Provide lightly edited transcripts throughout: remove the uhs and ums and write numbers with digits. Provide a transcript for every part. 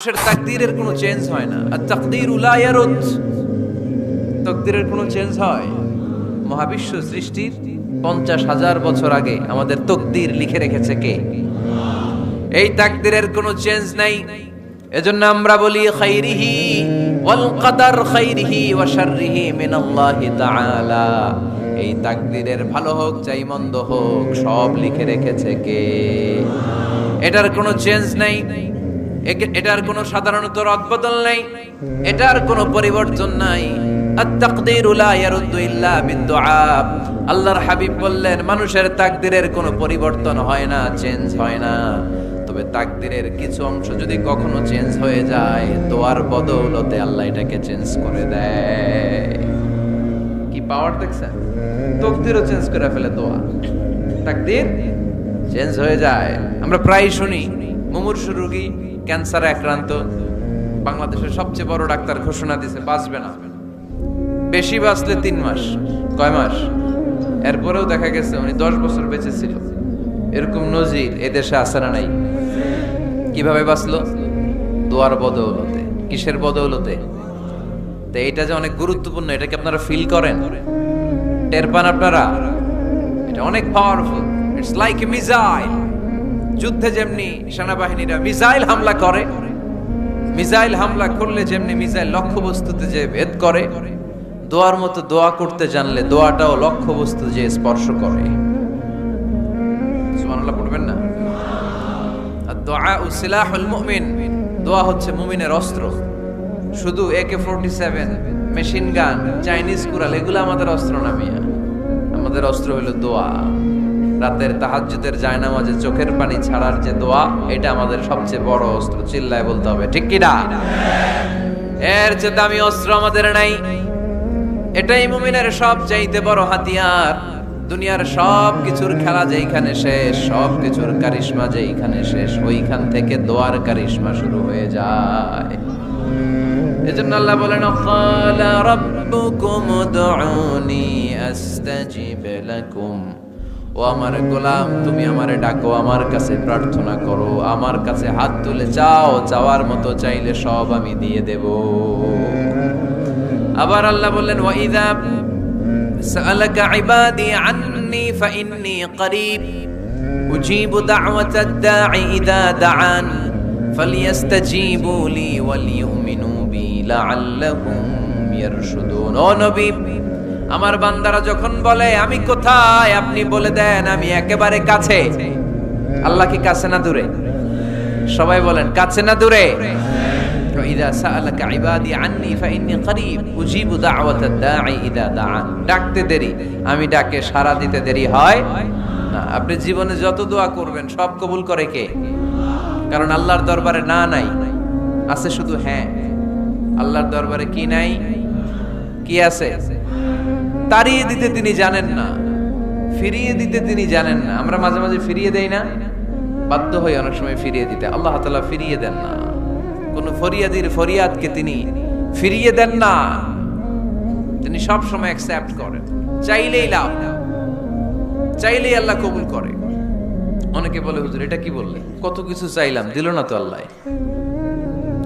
মানুষের তাকদীরের কোনো চেঞ্জ হয় না। আর তাকদীরু লা ইয়ারুদ, তাকদীরের কোনো চেঞ্জ হয়? মহাবিশ্ব সৃষ্টির 50,000 বছর আগে আমাদের তাকদীর লিখে রেখেছে কে? এই তাকদীরের কোনো চেঞ্জ নাই। এজন্য আমরা বলি খাইরিহি ওয়াল কদর খাইরিহি ওয়া শাররিহি মিনাল্লাহি তাআলা। এই তাকদীরের ভালো হোক চাই মন্দ হোক সব লিখে রেখেছে কে? এটার কোনো চেঞ্জ নাই, এটার কোনো সাধারণত রদবদল নাই, এটার কোনো পরিবর্তন নাই। আত-তাকদীরু লা ইয়ারুদ্দু ইল্লা বিদ-দুআ। আল্লাহর হাবিব বললেন মানুষের তাকদীরের কোনো পরিবর্তন হয় না, চেঞ্জ হয় না। তবে তাকদীরের কিছু অংশ যদি কখনো চেঞ্জ হয়ে যায়, দোয়ার বদৌলতে আল্লাহ এটাকে চেঞ্জ করে দেয়। কি পাওয়ার দেখছেন? তাকদীরও চেঞ্জ করে ফেলে দোয়া, তাকদীর চেঞ্জ হয়ে যায়। আমরা প্রায় শুনি মুমূর্ষু রোগী ক্যান্সারে আক্রান্ত, বাংলাদেশের সবচেয়ে বড় ডাক্তার ঘোষণা দিয়েছে বাঁচবে না, বেশি বাঁচলে 3 মাস। কয় মাস? এরপরেও দেখা গেছে উনি 10 বছর বেঁচে ছিল। এরকম নজির এদেশে আছে না নাই? কিভাবে বাঁচলো? দোয়ার বদৌলতে। কিসের বদৌলতে? তো এইটা যে অনেক গুরুত্বপূর্ণ, এটা কি আপনারা ফিল করেন, টের পান আপনারা? এটা অনেক powerful. It's like a missile. যুদ্ধে যেমনি সেনাবাহিনীরা মিসাইল হামলা করে, মিসাইল হামলা করলে যেমনি মিসাইল লক্ষ্যবস্তুতে যে ভেদ করে, দোয়ার মতো দোয়া করতে জানলে দোয়াটাও লক্ষ্যবস্তু যে স্পর্শ করে। সুবহানাল্লাহ পড়বেন না? আর-দুআউ সিলাহুল মুমিন। দোয়া হচ্ছে মুমিনের অস্ত্র। শুধু AK-47, মেশিন গান, চাইনিজ কুড়াল এগুলো আমাদের অস্ত্র না মিয়া। আমাদের অস্ত্র হলো দোয়া। রাতের তাহাজ্জুদের জায়নামাজে চোখের পানি ছাড়ার যে দোয়া, এটা আমাদের সবচেয়ে বড় অস্ত্র। চিল্লায় বলতে হবে ঠিক কি না? এর চেয়ে দামি অস্ত্র আমাদের নাই। এটাই মুমিনের সবচাইতে বড় হাতিয়ার। দুনিয়ার সব কিছুর খেলা যেইখানে শেষ, সব কিছুর কারিশমা যেইখানে শেষ, ওইখান থেকে দোয়ার কারিশমা শুরু হয়ে যায়। এজন্য আল্লাহ বলেন ক্বালা রাব্বুকুম উদউনি আস্তাজিব লাকুম। ও আমার গোলাম, তুমি আমারে ডাকো, আমার কাছে প্রার্থনা করো, আমার কাছে হাত তুলে চাও, চাওয়ার মতো চাইলে সব আমি দিয়ে দেব। আবার আল্লাহ বললেন ওয়া ইযা সাআলাকা ইবাদি আন্নী ফাইন্নী করিব উজিবু দাওয়াতাদ দাঈ ইযা দাআন ফালইস্তাজিবু লি ওয়াল ইউমিনু বি লাআল্লাহুম ইয়ারশুদুন। ও নবী, আমার বান্দারা যখন বলে আমি কোথায়, আপনি বলে দেন আমি একেবারে কাছে। আল্লাহ কি কাছে না দূরে? সবাই বলেন কাছে না দূরে? ইযা সাআলাকা ইবাদি আন্নী ফাইন্নী করিব উজিবু দাওয়াতাদ দাঈ ইযা দাআন। ডাকতে দেরি, আমি ডাকে সাড়া দিতে দেরি হয় না। আপনি জীবনে যত দোয়া করবেন সব কবুল করে কে? কারণ আল্লাহর দরবারে না নাই, আছে শুধু হ্যাঁ। আল্লাহর দরবারে কি নাই? কি আছে? তাড়িয়ে দিতে তিনি জানেন না, ফিরিয়ে দিতে তিনি জানেন না। আমরা মাঝে মাঝে ফিরিয়ে দেই না, বাধ্য হই অনেক সময় ফিরিয়ে দিতে। আল্লাহ তাআলা ফিরিয়ে দেন না। কোন ফরিয়াদির ফরিয়াদকে তিনি ফিরিয়ে দেন না, তিনি সব সময় অ্যাকসেপ্ট করেন। চাইলেই লাভ, চাইলেই আল্লাহ কবুল করে। অনেকে বলে হুজুর এটা কি বললে, কত কিছু চাইলাম দিল না তো আল্লাহ।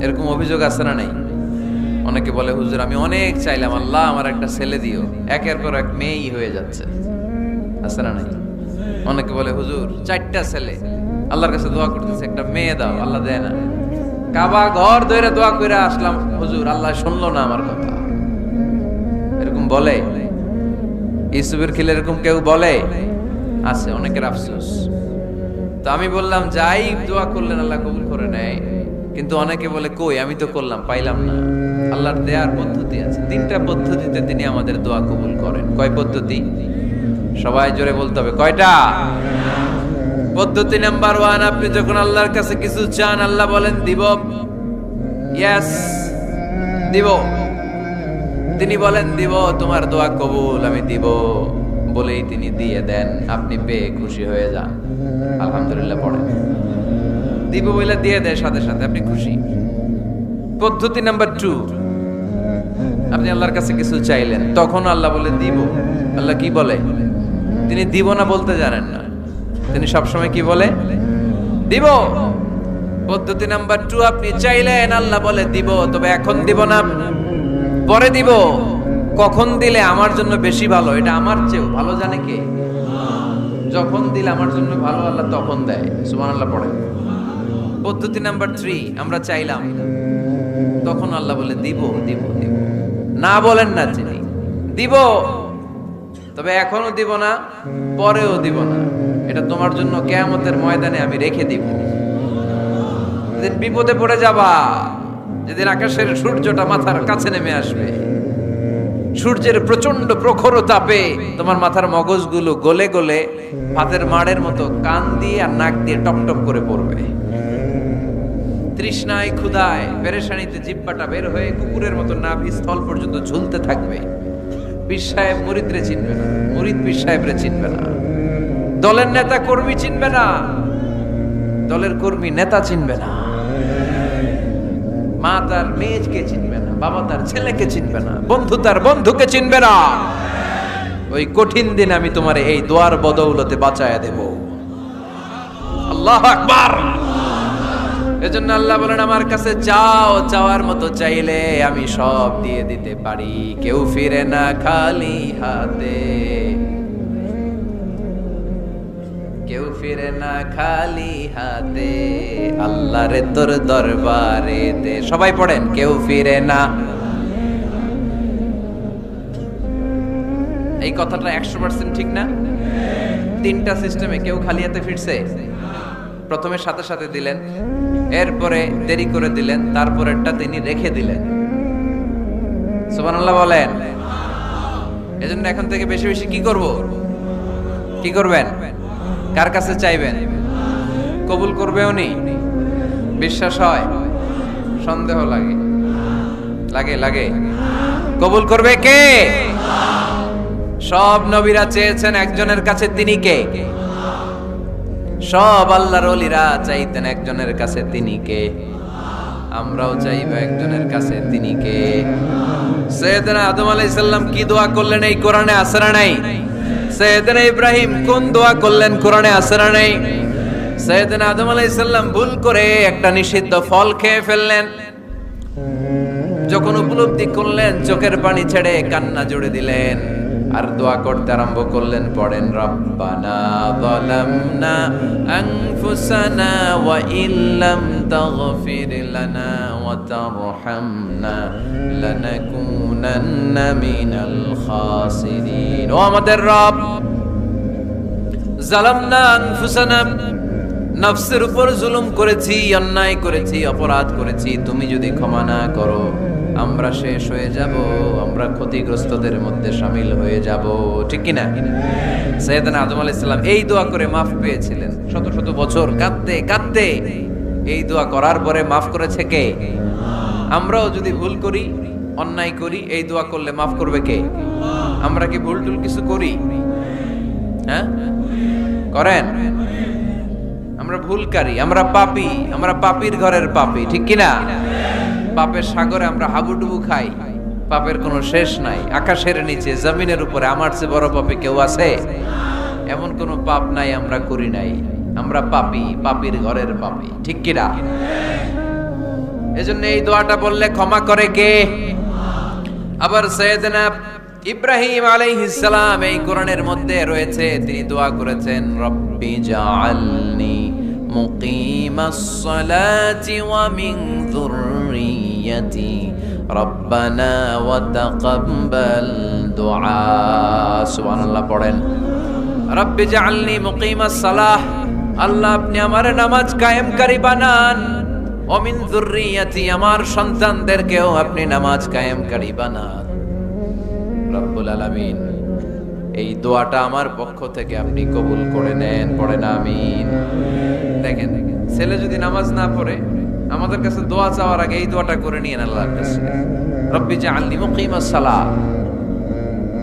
এরকম অভিযোগ আছে না নাই? অনেকে বলে হুজুর আমি অনেক চাইলাম, আল্লাহ আমার একটা ছেলে দিও, একের পর এক মেয়েই হয়ে যাচ্ছে। আছে না নাই? অনেকে বলে হুজুর 4টা ছেলে, আল্লাহর কাছে দোয়া করতেছে একটা মেয়ে দাও, আল্লাহ দেয় না। কাবা ঘর ধরে দোয়া করে আসলাম, হুজুর আল্লাহ শুনলো না আমার কথা। এরকম বলে? ইউসুফের খিলে এরকম কেউ বলে? আছে, অনেকের আফসোস। তো আমি বললাম যাই দোয়া করলেন আল্লাহ কবুল করে নেয়, কিন্তু অনেকে বলে কই আমি তো করলাম পাইলাম না। আল্লাহর দেয়ার পদ্ধতি আছে, 3টা পদ্ধতিতে তিনি আমাদের দোয়া কবুল করেন। কয় পদ্ধতি? সবাই জোরে বলতে হবে কয়টা? পদ্ধতি নাম্বার 1, আপনি যখন আল্লাহর কাছে কিছু চান আল্লাহ বলেন দিব, ইয়েস দিব। তিনি বলেন দিব, তোমার দোয়া কবুল, আমি দিব বলেই তিনি দিয়ে দেন। আপনি পেয়ে খুশি হয়ে যান, আলহামদুলিল্লাহ পড়েন। দিব বলে দিয়ে দেয় সাথে সাথে, আপনি খুশি। পদ্ধতি নাম্বার 2, আপনি আল্লাহর কাছে কিছু চাইলেন, তখন আল্লাহ বলে দিব। আল্লাহ কি বলে? তিনি দিব না বলতে জানেন না, তিনি সবসময় কি বলে? দিব। পদ্ধতি নাম্বার 2, আপনি চাইলেন, আল্লাহ বলে দিব, তবে এখন দিব না, পরে দিব। কখন দিলে আমার জন্য বেশি ভালো, এটা আমার চেয়েও ভালো জানে কে? যখন দিলে আমার জন্য ভালো, আল্লাহ তখন দেয়। সুবহানাল্লাহ পড়ে। পদ্ধতি নাম্বার 3, আমরা চাইলাম, তখন আল্লাহ বলে দিব দিব দিব। না বলেন না যিনি, দিব, তবে এখনো দিব না, পরেও দিব না। এটা তোমার জন্য কিয়ামতের ময়দানে আমি রেখে দিব। যেদিন বিপদে পড়ে যাবা, যেদিন আকাশের সূর্যটা মাথার কাছে নেমে আসবে, সূর্যের প্রচন্ড প্রখর তাপে তোমার মাথার মগজগুলো গলে গলে ভাতের মাড়ের মতো কান দিয়ে আর নাক দিয়ে টপ টপ করে পড়বে। তৃষ্ণায় ক্ষুধায় পেরেশানিতে জিহ্বাটা বের হয়ে কুকুরের মতো নাভি স্থল পর্যন্ত ঝুলতে থাকবে। পীর সাহেব মুরিদরে চিনবে না, মুরিদ পীর সাহেবরে চিনবে না, দলের নেতা কর্মী চিনবে না, দলের কর্মী নেতা চিনবে না, মা তার মেয়েকে চিনবে না, বাবা তার ছেলেকে চিনবে না, বন্ধু তার বন্ধুকে চিনবে না। ওই কঠিন দিন আমি তোমার এই দোয়ার বদৌলতে বাঁচায়া দেব। আল্লাহু আকবার। এজন্য আল্লাহ বলেন, আমার কাছে চাও, চাওয়ার মতো চাইলে আমি সব দিয়ে দিতে পারি। কেউ ফিরে না খালি হাতে, কেউ ফিরে না খালি হাতে, আল্লাহরে তোর দরবারে দে। সবাই পড়েন, কেউ ফিরে না। এই কথাটা 100% ঠিক না? 3টা সিস্টেমে কেউ খালি হাতে ফিরছে? প্রথমে সাথে সাথে দিলেন, এরপরে দেরি করে দিলেন, তারপরেরটা তিনি রেখে দিলেন। সুবহানাল্লাহ বলেন। এজন্য এখন থেকে বেশি বেশি কি করব? কি করবেন? কার কাছে চাইবেন? কবুল করবে উনি? বিশ্বাস হয়? সন্দেহ লাগে? লাগে লাগে? কবুল করবে কে? সব নবীরা চেয়েছেন একজনের কাছে, তিনি কে? সব আল্লাহর ওলিরা চাইতেন একজনের কাছে, তিনি কে? আমরাও চাইবো একজনের কাছে, তিনি কে? সাইয়েদনা আদম আলাইহিস সালাম কি দোয়া করলেন এই কোরআনে আছে না নাই? সাইয়েদনা ইব্রাহিম কোন দোয়া করলেন কোরআনে আছে না নাই? সাইয়েদনা আদম আলাইহিস সালাম ভুল করে একটা নিষিদ্ধ ফল খেয়ে ফেললেন, যখন উপলব্ধি করলেন চোখের পানি ছেড়ে কান্না জুড়ে দিলেন আর দোয়া করতে আরম্ভ করলেন। পড়েন, রব্বানা যালামনা আনফুসানা ওয়া ইল্লাম তাগফির লানা ওয়া তারহামনা লানাকুনান্না মিনাল খাসিরিন। ও আমাদের রব, যালামনা আনফুসানা, নফসের উপর জুলুম করেছি, অন্যায় করেছি, অপরাধ করেছি, তুমি যদি ক্ষমা না করো আমরা শেষ হয়ে যাব, আমরা ক্ষতিগ্রস্তদের মধ্যে শামিল হয়ে যাব। ঠিক কি না? সাইয়েদনা আদম আলাইহিস সালাম এই দোয়া করে মাফ পেয়েছিলেন। শত শত বছর কাঁদতে কাঁদতে এই দোয়া করার পরে মাফ করেছে কে? আমরাও যদি ভুল করি, অন্যায় করি, এই দোয়া করলে মাফ করবে কে? আমরা কি ভুল টুল কিছু করি? হ্যাঁ, করেন? আমরা ভুলকারী, আমরা পাপী, আমরা পাপীর ঘরের পাপী। ঠিক কি না? পাপের সাগরে আমরা হাবুডুবু খাই, পাপের কোনো শেষ নাই। আকাশের নিচে, জমিনের উপরে আমার চেয়ে বড় পাপী কেউ আছে? এমন কোনো পাপ নাই আমরা করি নাই। আমরা পাপী, পাপীর ঘরের পাপী। ঠিক কি না? এজন্য এই দোয়াটা বললে ক্ষমা করে কে? আবার সাইয়েদনা ইব্রাহিম আলাইহিস সালাম এই কোরআনের মধ্যে রয়েছে, তিনি দোয়া করেছেন, রব্বি জাআলনি মুকিমাস সালাতি ওয়া মিন যুররিয়্যাতি রব্বানা ওয়া তাকাব্বাল দুআ। সুবহানাল্লাহ পড়েন, রব্বি জাআলনি মুকিমাস সালাহ, আল্লাহ আপনি আমার নামাজ কায়েমকারী বানান, ওয়া মিন যুররিয়্যাতি, আমার সন্তানদেরকেও আপনি নামাজ কায়েমকারী বানান। রব্বুল আলামিন, এই দোয়াটা আমার পক্ষ থেকে আপনি কবুল করে নেন। পড়েন আমিন। দেখেন, ছেলে যদি নামাজ না পড়ে আমাদের কাছে দোয়া চাওয়ার আগে এই দোয়াটা করে নিয়েন আল্লাহর কাছে, রব্বি জাআলনি মুকিমাস সালাহ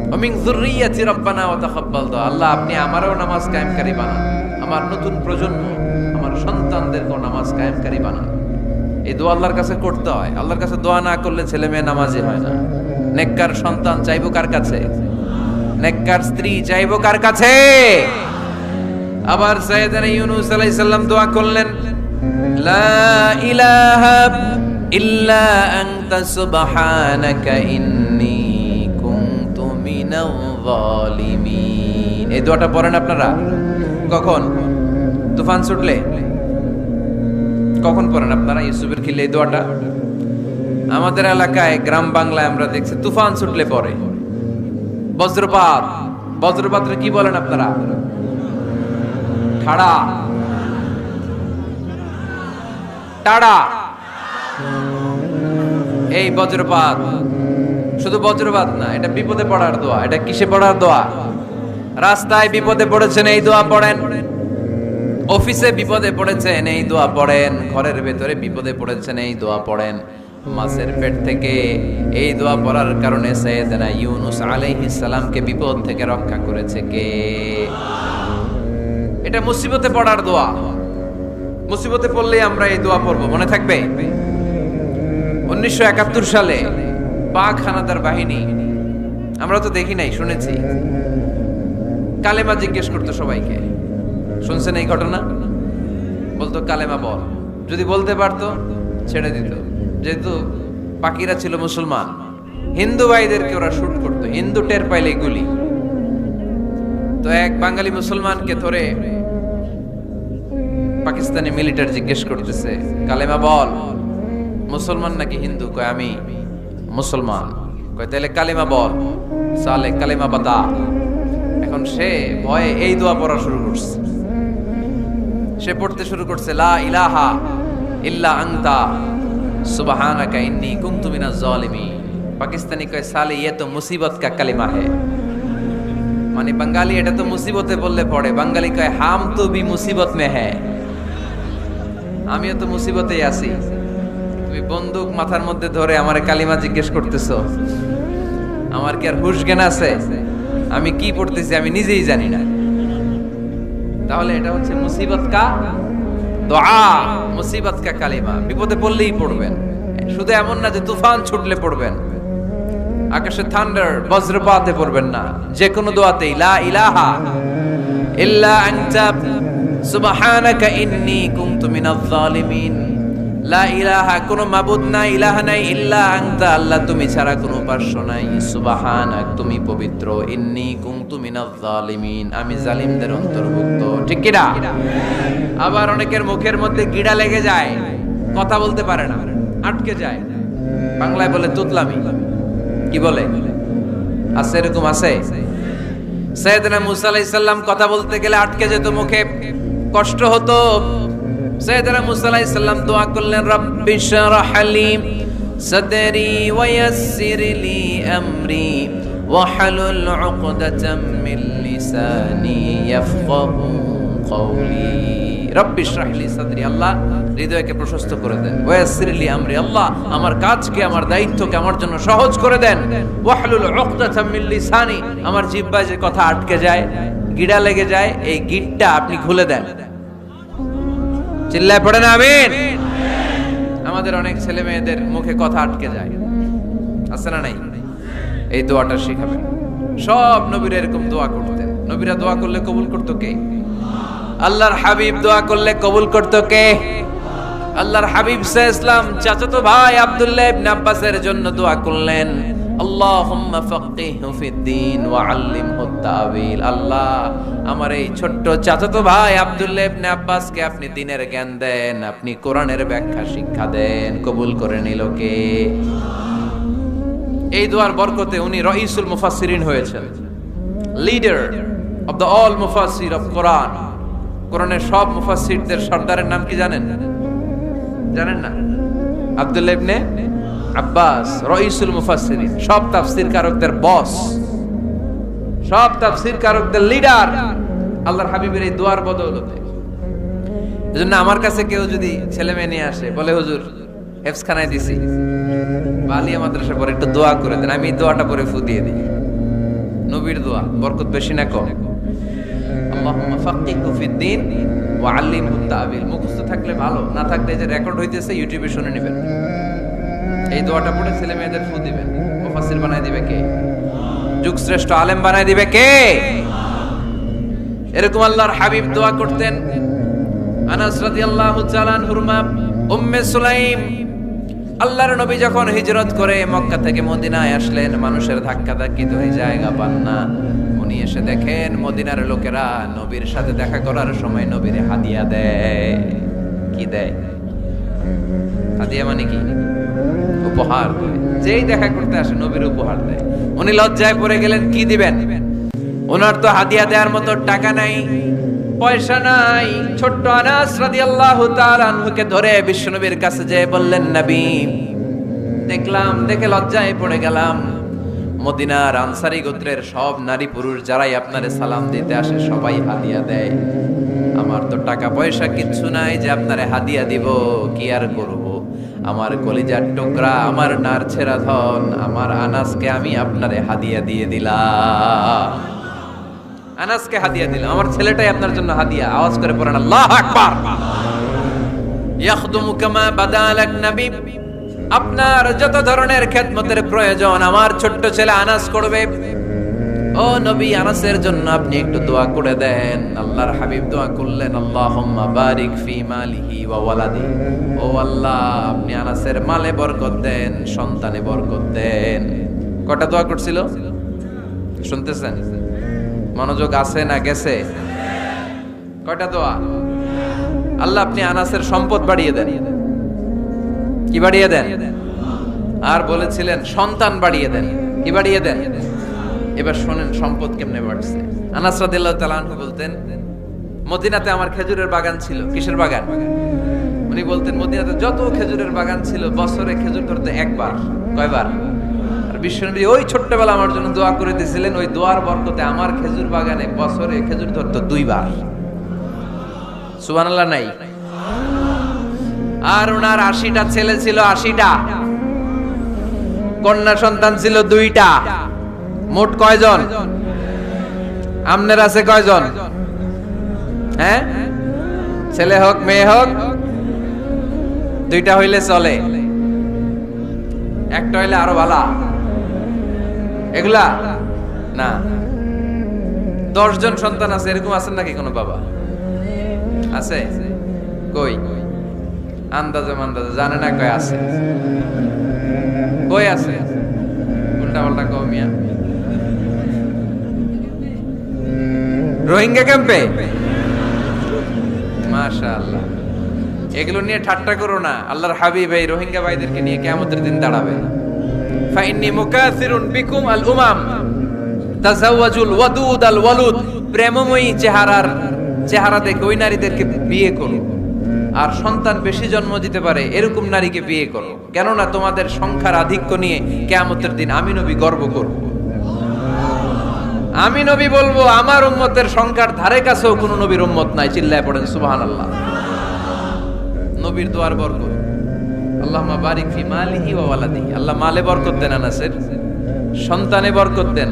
ওয়া মিন যুররিয়্যাতি রব্বানা ওয়া তাকাব্বাল দুআ। আল্লাহ আপনি আমারও নামাজ কায়েমকারী বানান, আমার নতুন প্রজন্ম, আমার সন্তানদেরকেও নামাজ কায়েমকারী বানান। এই দোয়া আল্লাহর কাছে করতে হয়। আল্লাহর কাছে দোয়া না করলে ছেলে মেয়ে নামাজি হয় না। নেককার সন্তান চাইবো কার কাছে? নেককার স্ত্রী চাইবো কার কাছে? আবার সাইয়েদনা ইউনূস আলাইহিস সালাম দোয়া করলেন, লা ইলাহা ইল্লা আনতা সুবহানাকা ইন্নী কুনতু মিনাল যালিমিন। এই দোয়াটা পড়েন আপনারা কখন? তুফান ছুটলে। কখন পড়েন আপনারা ইউসুফের খিলে এই দোয়াটা? আমাদের এলাকায় গ্রাম বাংলায় আমরা দেখছি তুফান ছুটলে পড়ে। বজ্রপাত, বজ্রপাতরে কি বলেন আপনারা? ঠাড়া, টাড়া। এই বজ্রপাত শুধু বজ্রপাত না, এটা বিপদে পড়ার দোয়া। এটা কিসে পড়ার দোয়া? রাস্তায় বিপদে পড়েছেন এই দোয়া পড়েন, অফিসে বিপদে পড়েছেন এই দোয়া পড়েন, ঘরের ভেতরে বিপদে পড়েছেন এই দোয়া পড়েন। মাছের পেট থেকে এই দোয়া পড়ার কারণে সাইয়েদনা ইউনুস আলাইহিস সালামকে বিপদ থেকে রক্ষা করেছে কে? এটা মুসিবতে পড়ার দোয়া। মুসিবতে পড়লে আমরা এই দোয়া পড়বো, মনে থাকবে? 1971 সালে পাক হানাদার বাহিনী, আমরা তো দেখি নাই, শুনেছি, কালেমা জিজ্ঞেস করতো সবাইকে। শুনছেন এই ঘটনা? বলতো কালেমা বল, যদি বলতে পারতো ছেড়ে দিত। যেহেতু পাকিরা ছিল মুসলমান, হিন্দু ভাইদেরকে ওরা শুট করতো, হিন্দু টের পাইলে গুলি। তো এক বাঙালি মুসলমানকে ধরে পাকিস্তানি মিলিটারি জিজ্ঞেস করতেছে, কালেমা বল, মুসলমান নাকি হিন্দু? কয় আমি মুসলমান। কয় তাহলে কালেমা বল, সালে কালেমা বাতা। এখন সে ভয়ে এই দোয়া পড়া শুরু করছে। সে পড়তে শুরু করছে, লা ইলাহা ইল্লা আনতা সুবহানাকা ইন্নী কুনতু মিনাজ জালিমিন। পাকিস্তানি কয় সালে ये तो मुसीबत का कलिमा है। মানে বাঙালি এটা তো মুসিবতে বললে পড়ে, বাঙালি কয় হাম তো ভি মুসিবত মে হ্যায়, আমিও তো মুসিবতেই আছি। তুমি বন্দুক মাথার মধ্যে ধরে আমারে কালিমা জিজ্ঞেস করতেছো, আমার কি আর হুশ জ্ঞান আছে? আমি কি পড়তেছি আমি নিজেই জানি না। তাহলে এটা হচ্ছে মুসিবত কা দোয়া, মুসিবত কা কালিমা। বিপদে পড়লেই পড়বেন, শুধু এমন না যে তুফান ছুটলে পড়বেন, আকাশে থান্ডার বজ্রপাতে পড়বেন না। যে কোনো দোয়াতেই লা ইলাহা ইল্লা আনতা সুবহানাকা ইন্নী কুনতু মিনাজ জালিমিন। লা ইলাহা, কোনো মাবুদ নাই, ইলাহা নাই, ইল্লা আনতা, আল্লাহ তুমি ছাড়া কোনো উপাস্য নাই, সুবহানাক, তুমি পবিত্র, ইন্নী কুনতু মিনাজ জালিমিন, আমি জালিমদের অন্তর্ভুক্ত। ঠিক কি না? আবার অনেকের মুখের মধ্যে গিড়া লেগে যায়, কথা বলতে পারে না, আটকে যায়। বাংলায় বলে তুতলামি। কি বলে? আছে, এরকম আছে। সাইয়েদনা মুসা আলাইহিস সালাম কথা বলতে গেলে আটকে যেত, মুখে কষ্ট হতো। সাইয়েদনা মুসা আলাইহিস সালাম দোয়া করলেন, রাব্বি শরহ লি সাদরি ওয়া ইয়াসসির লি আমরি ওয়াহলুল উকদাতাম মিন লিসানি ইয়াফকাহু কওলি। রাব্বি শরহ লি সাদরি, আল্লাহ হৃদয়কে প্রশস্ত করে দেন। ওয়া ইয়াসসির লি আমরি, আল্লাহ আমার কাজকে, আমার দায়িত্বকে আমার জন্য সহজ করে দেন। ওয়াহলুল উকদাতাম মিন লিসানি, আমার জিহ্বায় যে কথা আটকে যায়, গিড়া লেগে যায়, এই গিটটা আপনি খুলে দেন। চিল্লায় পড়েন আমিন। আমাদের অনেক ছেলে মেয়েদের মুখে কথা আটকে যায়, আছে না নাই? এই দোয়াটা শিখাবেন। সব নবীরা এরকম দোয়া করতেন। নবীরা দোয়া করলে কবুল করতো কে? আল্লাহর হাবিব দোয়া করলে কবুল করতো কে? আল্লাহর হাবিব সাল্লাল্লাহু আলাইহি ওয়াসাল্লাম চাচাতো ভাই আব্দুল্লাহ ইবনে আব্বাসের জন্য দোয়া করলেন, আল্লাহুম্মা ফাক্কিহহু ফিদ্দীন ওয়া আল্লিমহু তা'ওয়িল। আল্লাহ আমার এই ছোট্ট চাচাতো ভাই আব্দুল্লাহ ইবনে আব্বাসকে আপনি দ্বীনের জ্ঞান দেন, আপনি কোরআনের ব্যাখ্যা শিক্ষা দেন। কবুল করে নিল কে? এই দোয়ার বরকতে উনি রাইসুল মুফাসসিরিন হয়েছেন, লিডার অফ দ্য অল মুফাসসির অফ কোরআন। কোরআনের সব মুফাসসিরদের সর্দারের নাম কি জানেন? জানেন না? আব্দুল্লাহ ইবনে আব্বাস রাইসুল মুফাসসিরিন, সব তাফসীর কারকদের বস, সব তাফসীর কারকদের লিডার আল্লাহর হাবিবের এই দোয়ার বদৌলতে। এজন্য আমার কাছে কেউ যদি ছেলে মেয়ে নিয়ে আসে, বলে হুজুর হেফজখানায় দিছি, আলিয়া মাদ্রাসা পরে একটু দোয়া করে দেন, আমি এই দোয়াটা পরে ফু দিয়ে দিই। নবীর দোয়া, বরকত বেশি না কম? আল্লাহুম্মা ফাক্কিহহু ফিদ্দীন ওয়া আল্লিমহু তা'ওয়িল। মুখস্থ থাকলে ভালো, না থাকলে যে রেকর্ড হইতেছে ইউটিউবে শুনে নেবেন। এই দোয়াটা পড়ে ছেলে মেয়েদের ফু দিবেন। মুফাসসির বানায় দিবে কে? যুগ শ্রেষ্ঠ আলেম বানায় দিবে কে? এরকম আল্লাহর হাবিব দোয়া করতেন, আনাস রাদিয়াল্লাহু তাআলা আনহুর মা উম্মে সুলাইম, আল্লাহর নবী যখন হিজরত করে মক্কা থেকে মদিনায় আসলেন, মানুষের ধাক্কাধাক্কি তো এই জায়গা পান না। উনি এসে দেখেন মদিনার লোকেরা নবীর সাথে দেখা করার সময় নবীরে হাদিয়া দেয়। কি দেয়? হাদিয়া মানে কি? উপহার দেয়। যেই দেখা করতে আসে নবীর উপহার দেয়। উনি লজ্জায় পড়ে গেলেন, কি দিবেন? ওনার তো হাদিয়া দেওয়ার মতো টাকা নাই, পয়সা নাই। ছোট্ট আনাস রাদিয়াল্লাহু তাআলা আনহুকে ধরে বিশ্বনবীর কাছে যেয়ে বললেন, নবী, দেখলাম, দেখে লজ্জায় পড়ে গেলাম, মদিনার আনসারী গোত্রের সব নারী পুরুষ যারাই আপনারে সালাম দিতে আসে সবাই হাদিয়া দেয়। আমার তো টাকা পয়সা কিচ্ছু নাই যে আপনারে হাদিয়া দিব, কি আর করব? আমার কলিজার টুকরা, আমার নারছেরা ধন, আমার আনাসকে আমি আপনারে হাদিয়া দিয়ে দিলাম। আনাসকে হাদিয়া দিলাম, আমার ছেলেটাই আপনার জন্য হাদিয়া। আওয়াজ করে পড়েন আল্লাহু আকবার। ইয়াখদুমু কামা বাদালাক নবী, আপনার যত ধরনের খেদমতের প্রয়োজন আমার ছোট্ট ছেলে আনাস করবে। ও নবী, আনাসের জন্য আপনি একটু দোয়া করে দেন। আল্লাহর হাবিব দোয়া করলেন, আল্লাহুম্মা বারিক ফি মালিহি ওয়া ওয়ালাদি। ও আল্লাহ, আপনি আনাসের মালে বরকত দেন, সন্তানে বরকত দেন। কটা দোয়া করছিল শুনতেছেন? মনোযোগ আছে না গেছে? কয়টা দোয়া? আল্লাহ, আপনি আনাসের সম্পদ বাড়িয়ে দেন। কি বাড়িয়ে দেন? আর বলেছিলেন সন্তান বাড়িয়ে দেন। কি বাড়িয়ে দেন? এবার শোনেন সম্পদ কেমনে বাড়ছে। আনাস রাদিয়াল্লাহু তাআলা আনহু বলতেন, মদিনাতে আমার খেজুরের বাগান ছিল। কিসের বাগান? উনি বলতেন মদিনাতে যত খেজুরের বাগান ছিল বছরে খেজুর ধরতে একবার। কয়বার? আর বিশ্বনবী ওই ছোট্টবেলা আমার জন্য দোয়া করে দিয়েছিলেন, ওই দোয়ার বরকতে আমার খেজুর বাগানে বছরে খেজুর ধরতো 2 বার। সুবহানাল্লাহ নাই? আর ওনার 80টা ছেলে ছিল, 80টা। কন্যা সন্তান ছিল 2টা। মোট কয়জন? আমনের আছে কয়জন? হ্যাঁ, ছেলে হোক মেয়ে হোক 2টা হইলে চলে, একটা হইলে আরো ভালো। এগুলা না, 10 জন সন্তান আছে, এরকম আছেন নাকি কোনো বাবা? আছে? কই? আন্দাজে মান্দাজে জানে না কয় আছে। কই আছে? উল্টা পাল্টা কও মিয়া। রোহিঙ্গা ক্যাম্পে? মাশাআল্লাহ। এগুলো নিয়ে ঠাট্টা করো না। আল্লাহর হাবিব এই রোহিঙ্গা ভাইদেরকে নিয়ে কিয়ামতের দিন দাঁড়াবে। ফাইন্নী মুকাসিরুন বিকুম আল উমাম তাজাওয়াজুল ওয়াদুদ আল ওয়ালুদ। প্রেমময়ী চেহারা দেখে ওই নারীদেরকে বিয়ে করো, আর সন্তান বেশি জন্ম দিতে পারে এরকম নারীকে বিয়ে করো, কেননা তোমাদের সংখ্যার আধিক্য নিয়ে কিয়ামতের দিন আমি নবী গর্ব করব। আমি নবী বলবো আমার উম্মতের সংখ্যার ধারে কাছেও কোনো নবীর উম্মত নাই। চিল্লায় পড়েন সুবহানাল্লাহ। নবীর দোয়ার বরকত। আল্লাহুম্মা বারিক ফি মালিহি ওয়া ওয়ালাদিহি। আল্লাহ মালে বরকত দেন, আনাসের সন্তানে বরকত দেন।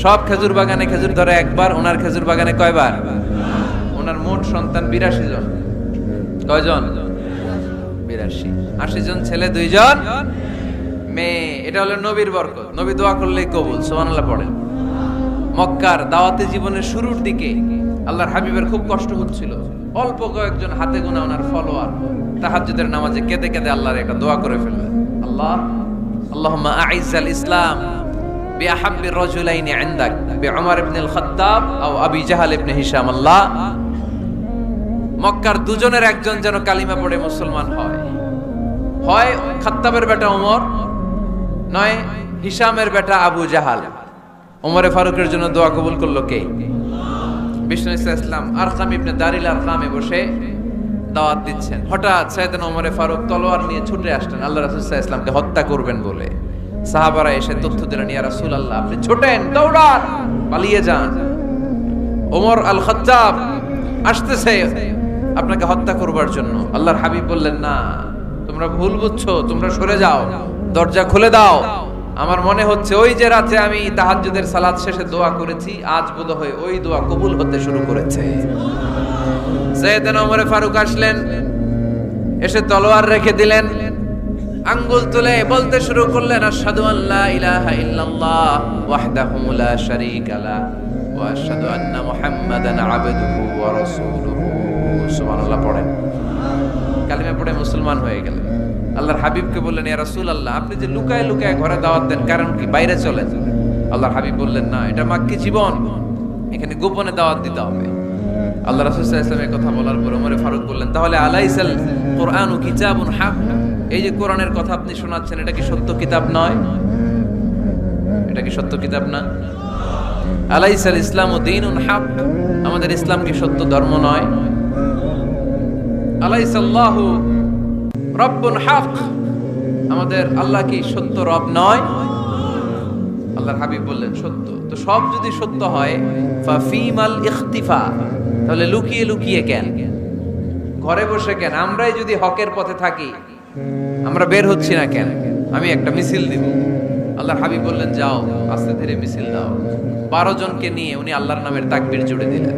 সব খেজুর বাগানে খেজুর ধরে একবার, ওনার খেজুর বাগানে কয়বার? ওনার মোট সন্তান 82 জন। কয়জন? 82। 80 জন ছেলে, 2 জন মেয়ে। এটা হলো নবীর বরকত। নবী দোয়া করলেই কবুল। সুবহানাল্লাহ পড়েন। মক্কার দাওয়াতে জীবনের শুরুর দিকে আল্লাহর হাবিবের খুব কষ্ট হচ্ছিল। অল্প কয়েকজন হাতে গোনা ওনার ফলোয়ার তাহাজ্জুদের নামাজে কেঁদে কেঁদে আল্লাহর একটা দোয়া করে ফেললেন, আল্লাহুম্মা আইজ্জাল ইসলাম বিআহাব্বির রাজুলাইনি ইনদাক বিউমর ইবনে আল খাত্তাব আও আবি জাহাল ইবনে হিশাম। আল্লাহ, মক্কার দুজনের একজন যেন কালিমা পড়ে মুসলমান হয়। হয় খাত্তাবের বেটা ওমর, নয় হিশামের বেটা আবু জাহাল। ওমরে ফারুকের জন্য দোয়া কবুল করলো কে? বিষ্ণু ইসলাম আরকাম ইবনে দারিল আরকামে বসে দাওয়াত দিচ্ছেন। হঠাৎ সাইয়েদনা ওমরে ফারুক তলোয়ার নিয়ে ছুটে আসলেন আল্লাহ রাসূল সাল্লাল্লাহু আলাইহি ওয়াসাল্লামকে হত্যা করবেন বলে। সাহাবারা এসে তথ্য দিলেন, ইয়া রাসূলুল্লাহ, আপনি ছোটেন, দৌড়ান, পালিয়ে যান। ওমর আল খাত্তাব আসতেছে আপনাকে হত্যা করবার জন্য। আল্লাহর হাবিব বললেন, না, তোমরা ভুল বুঝছো, তোমরা সরে যাও, দরজা খুলে দাও। আমার মনে হচ্ছে ওই যে রাতে আমি তাহাজ্জুদের সালাত শেষে দোয়া করেছি, আজ বোধহয় ওই দোয়া কবুল হতে শুরু করেছে। সাইয়েদনা ওমর ফারুক আসলেন, এসে তলোয়ার রেখে দিলেন, আঙ্গুল তুলে বলতে শুরু করলেন, আশহাদু আল্লা ইলাহা ইল্লাল্লাহ ওয়াহদাহু লা শারীকা লাহু ওয়া আশহাদু আন্না মুহাম্মাদান আবদুহু ওয়া রাসূলুহু সুবহানাল্লাহ পড়েন, কালিমা পড়ে মুসলমান হয়ে গেলেন। আল্লাহর হাবিবকে বললেন, ইয়া রাসূলুল্লাহ, আপনি যে লুকায় লুকায় ঘরে দাওয়াত দেন, কারণ কি বাইরে চলেন? আল্লাহর হাবিব বললেন, না, এটা মাক্কি জীবন, এখানে গোপনে দাওয়াত দিতে হবে। আল্লাহ রাসূল সাল্লাল্লাহু আলাইহি ওয়াসাল্লামের কথা বলার পর ওমর ফারুক বললেন, তাহলে আলাইসাল কুরআনু কিতাবুন হক, এই যে কোরআনের কথা আপনি শোনাচ্ছেন, এটা কি সত্য কিতাব নয়? এটা কি সত্য কিতাব না? আলাইসাল ইসলামু দীনুন হক, আমাদের ইসলাম কি সত্য ধর্ম নয়? আলাইসাল্লাহু রব্বুন হক, আমাদের আল্লাহ কি সত্য রব নয়? আল্লাহর হাবিব বললেন, সত্য। তো সব যদি সত্য হয়, ফাফিমাল ইখতিফা, তাহলে লুকিয়ে লুকিয়ে কেন, ঘরে বসে কেন? আমরাই যদি হকের পথে থাকি, আমরা বের হচ্ছি না কেন? আমি একটা মিছিল দিব। আল্লাহর হাবিব বললেন, যাও আস্তে ধীরে মিছিল দাও। 12 জনকে নিয়ে উনি আল্লাহর নামের তাকবীর জুড়ে দিলেন।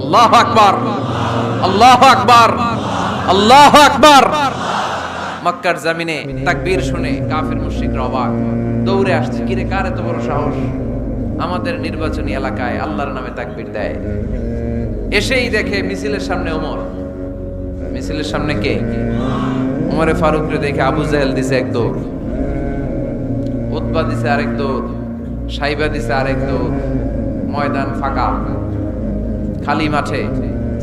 আল্লাহু আকবার, আল্লাহু আকবার, আল্লাহু আকবার। মক্কার জমিনে তাকবীর শুনে কাফির মুশরিকরা অবাক, দৌড়ে আসছে, কিরে কার এত বড় সাহস আমাদের নির্বাচনী এলাকায় আল্লাহর নামে তাকবীর দেয়। এসেই দেখে মিছিলের সামনে ওমর। মিছিলের সামনে কে? ওমরে ফারুকরে দেখে আবু জাহেল দিছে এক দৌড়, উতবা দিছে আরেক দৌড়, সাইবা দিছে আরেক দৌড়। ময়দান ফাঁকা, খালি মাঠে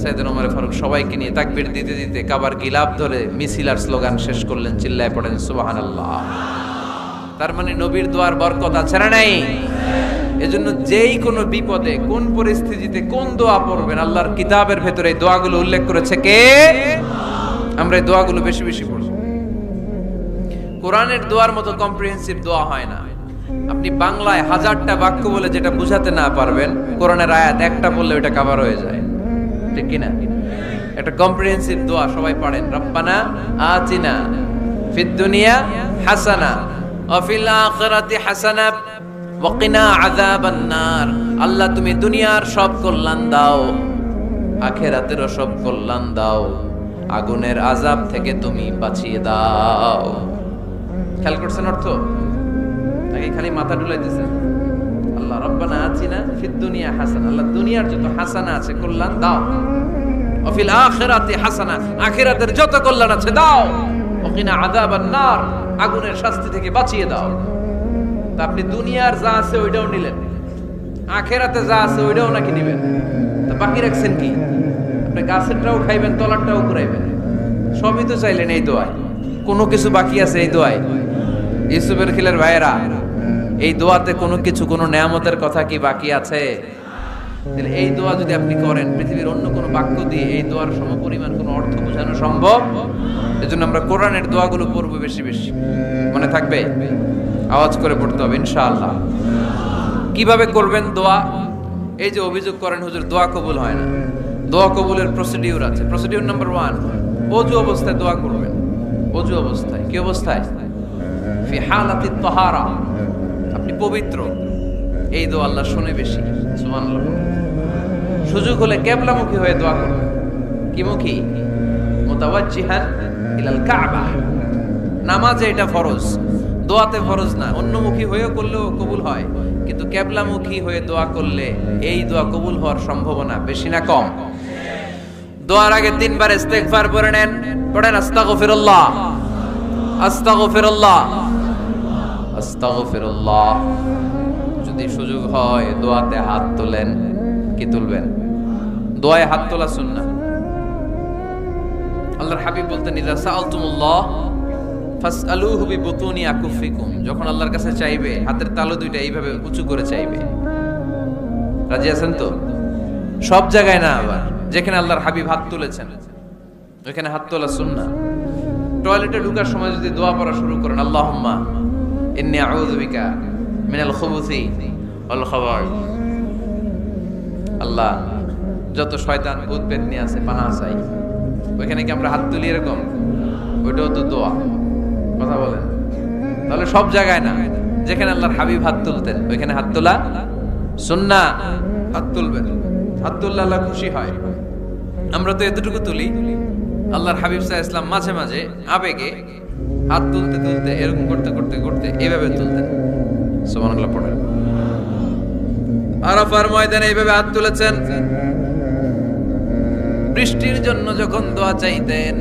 সাইয়েদনা ওমর ফারুক সবাইকে নিয়ে তাকবীর দিতে দিতে কাবার গিলাফ ধরে মিছিল আর স্লোগান শেষ করলেন। চিল্লায় পড়েন সুবহানাল্লাহ। তার মানে নবীর দোয়ার বরকত আছে না নাই? এজন্য যেই কোনো বিপদে, কোন পরিস্থিতিতে কোন দোয়া পড়বেন, আল্লাহর কিতাবের ভেতরে এই দোয়াগুলো উল্লেখ করেছে কে? আমরা এই দোয়াগুলো বেশি বেশি পড়ব। কোরআনের দোয়ার মতো কম্প্রিহেন্সিভ দোয়া হয় না। আপনি বাংলায় 1000টা বাক্য বলে যেটা বুঝাতে না পারবেন, কোরআনের আয়াত একটা বললে ওটা কভার হয়ে যায়, ঠিক কি না? একটা কম্প্রিহেন্সিভ দোয়া সবাই পড়েন, রব্বানা আতিনা ফিদ দুনিয়া হাসানা ওয়া ফিল আখিরাতি হাসানা ওয়া কিনা আযাবান নার। আল্লাহ তুমি দুনিয়ার সব কল্যাণ দাও, আখিরাতেরও সব কল্যাণ দাও, আগুনের আযাব থেকে তুমি বাঁচিয়ে দাও। খেয়াল করছেন অর্থ? নাকি খালি মাথা ডুলাইতেছেন? আল্লাহ রব্বানা আতিনা ফিদ দুনিয়া হাসানা, আল্লাহ দুনিয়ার যত হাসানা আছে কল্যাণ দাও, ওয়া ফিল আখিরাতি হাসানা, আখিরাতের যত কল্যাণ আছে দাও, ওয়া কিনা আযাবান নার, আগুনের শাস্তি থেকে বাঁচিয়ে দাও। তা আপনি দুনিয়ার যা আছে ওইটাও নিলেন, আখিরাতে যা আছে ওইটাও নাকি নিবেন? তা বাকি রাখছেন কি? আপনি গাছেরটাও খাইবেন, তলারটাও কুড়াইবেন, সবই তো চাইলেন এই দোয়ায়। কোনো কিছু বাকি আছে এই দোয়ায়? ইউসুফের খিলের ভাইয়েরা, এই দোয়াতে কোনো কিছু, কোনো নেয়ামতের কথা কি বাকি আছে? এই দোয়া যদি আপনি করেন, পৃথিবীর অন্য কোনো বাক্য দিয়ে এই দোয়ার সমপরিমাণ কোনো অর্থ বোঝানো সম্ভব? এজন্য আমরা কোরআনের দোয়াগুলো পড়বো বেশি বেশি। মনে থাকবে? আওয়াজ করে পড়তে হবে ইনশাআল্লাহ। কিভাবে করবেন দোয়া? এই যে অভিযোগ করেন হুজুর দোয়া কবুল হয় না, দোয়া কবুলের প্রসিডিউর আছে। প্রসিডিউর নাম্বার 1, ওযু অবস্থায় দোয়া করবেন। ওযু অবস্থায়, কি অবস্থায়? ফি হালাতিত তাহারা, আপনি পবিত্র, এই দোয়া আল্লাহ শুনে বেশি। সুবহানাল্লাহ। সুযোগ হলে কিবলামুখী হয়ে দোয়া করবেন। কি মুখী? মুতাওয়াজ্জিহান ইলাল কাবা। নামাজে এটা ফরজ, দোয়াতে ফরজ না। অন্যমুখী হয়েও করলেও কবুল হয়, কিন্তু কিবলামুখী হয়ে দোয়া করলে এই দোয়া কবুল হওয়ার সম্ভাবনা বেশি না কম? দোয়ার আগে 3 বার ইস্তিগফার পড়ে নেন। পড়েন আস্তাগফিরুল্লাহ, আস্তাগফিরুল্লাহ, আস্তাগফিরুল্লাহ। যদি সুযোগ হয় দোয়াতে হাত তোলেন। কি তুলবেন? দোয়ায় হাত তোলা সুন্নাহ। আল্লাহর হাবিব বলতেন, ইযা সাআলতুমুল্লাহ ফাসআলুহু বিবুতুনি আকুফিকুম। যখন আল্লাহর কাছে চাইবে, হাতের তালু দুইটা এইভাবে উঁচু করে চাইবে। রাজি আছেন তো? সব জায়গায় না, আবার যেখানে আল্লাহর হাবিব হাত তুলেছেন ওখানে হাত তোলা সুন্নাহ। টয়লেটে ঢোকার সময় যদি দোয়া পড়া শুরু করেন, আল্লাহুম্মা ইন্নী আউযু বিকা মিনাল খুবুসি ওয়াল খাবাইস, আল্লাহ যত শয়তান ভূত পেতনি আছে পানাহ চাই। ওইখানে কি আমরা হাত তুলি এরকম? ওইটাও তো দোয়া। কথা বলেন? তাহলে সব জায়গায় না, যেখানে আল্লাহর হাবিব হাত তুলতেন ওইখানে হাত তোলা সুন্নাহ। হাত তুলবেন, হাত তুললে আল্লাহ খুশি হয়। আমরা তো এতটুকু তুলি, আল্লাহর হাবিব সাল্লাল্লাহু আলাইহি ওয়াসাল্লাম মাঝে মাঝে আবেগে হাত তুলতে তুলতে এরকম করতে করতে করতে এইভাবে তুলতেন। সুবহানাল্লাহ পড়েন। আরাফার ময়দানে এইভাবে হাত তুলেছেন। বৃষ্টির জন্য যখন দোয়া চাইতেন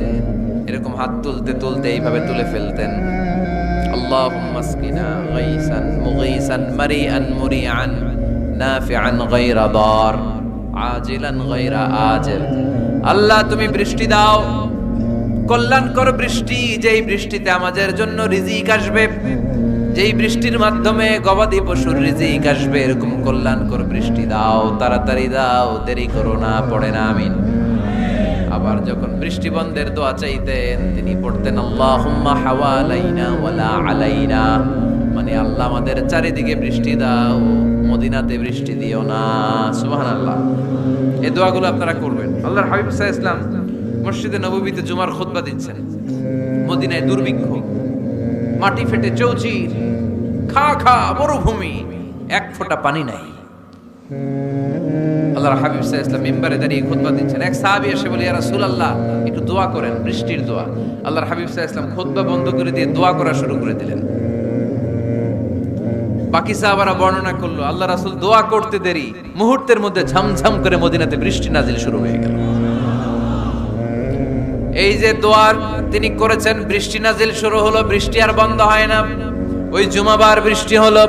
এরকম হাত তুলতে তুলতে এইভাবে তুলে ফেলতেন, আল্লাহুম্মা আসকিনা গাইসান মুগীসান মারিআন মুরিআন নাফিআন গায়রা দার আজিলান গায়রা আজিল। আল্লাহ তুমি বৃষ্টি দাও, কল্যাণকর বৃষ্টি, যেই বৃষ্টিতে আমাদের জন্য রিজিক আসবে, যেই বৃষ্টির মাধ্যমে গবাদি পশুর রিজিক আসবে, এরকম কল্যাণকর বৃষ্টি দাও, তাড়াতাড়ি দাও, দেরি করো না। পড়ে না আমিন। আবার যখন বৃষ্টি বন্ধের দোয়া চাইতেন তিনি পড়তেন আল্লাহুম্মা হাওয়ালাইনা ওয়ালা আলাইনা, মানে আল্লাহ আমাদের চারিদিকে বৃষ্টি দাও, মদিনাতে বৃষ্টি দিও না। সুবহানাল্লাহ। এই দোয়াগুলো আপনারা করবেন। আল্লাহর হাবিব সাল্লাল্লাহু আলাইহি ওয়াসাল্লাম মসজিদে নববীতে জুমার খুতবা দিচ্ছেন, মদিনায় দুর্ভিক্ষ, মাটি ফেটে চৌচির, খা খা মরুভূমি, এক ফোঁটা পানি নাই। আল্লাহর হাবিব সাল্লাল্লাহু আলাইহি ওয়াসাল্লাম মিম্বারে দাঁড়িয়ে খুতবা দিচ্ছেন। এক সাহাবী এসে বলে, ইয়া রাসূলুল্লাহ একটু দোয়া করেন, বৃষ্টির দোয়া। আল্লাহর হাবিব সাল্লাল্লাহু আলাইহি ওয়াসাল্লাম খুতবা বন্ধ করে দিয়ে দোয়া করা শুরু করে দিলেন। বাকি সাহাবারা বর্ণনা করলো আল্লাহ রাসূল দোয়া করতে দেরি, মুহূর্তের মধ্যে ঝমঝম করে মদিনাতে বৃষ্টি নাজিল শুরু হয়ে গেল। এই যে দোয়ার তিনি করেছেন, বৃষ্টি নাজিল শুরু হলো, বৃষ্টি আর বন্ধ হয় না। ওই জুমাবার বৃষ্টি হলো,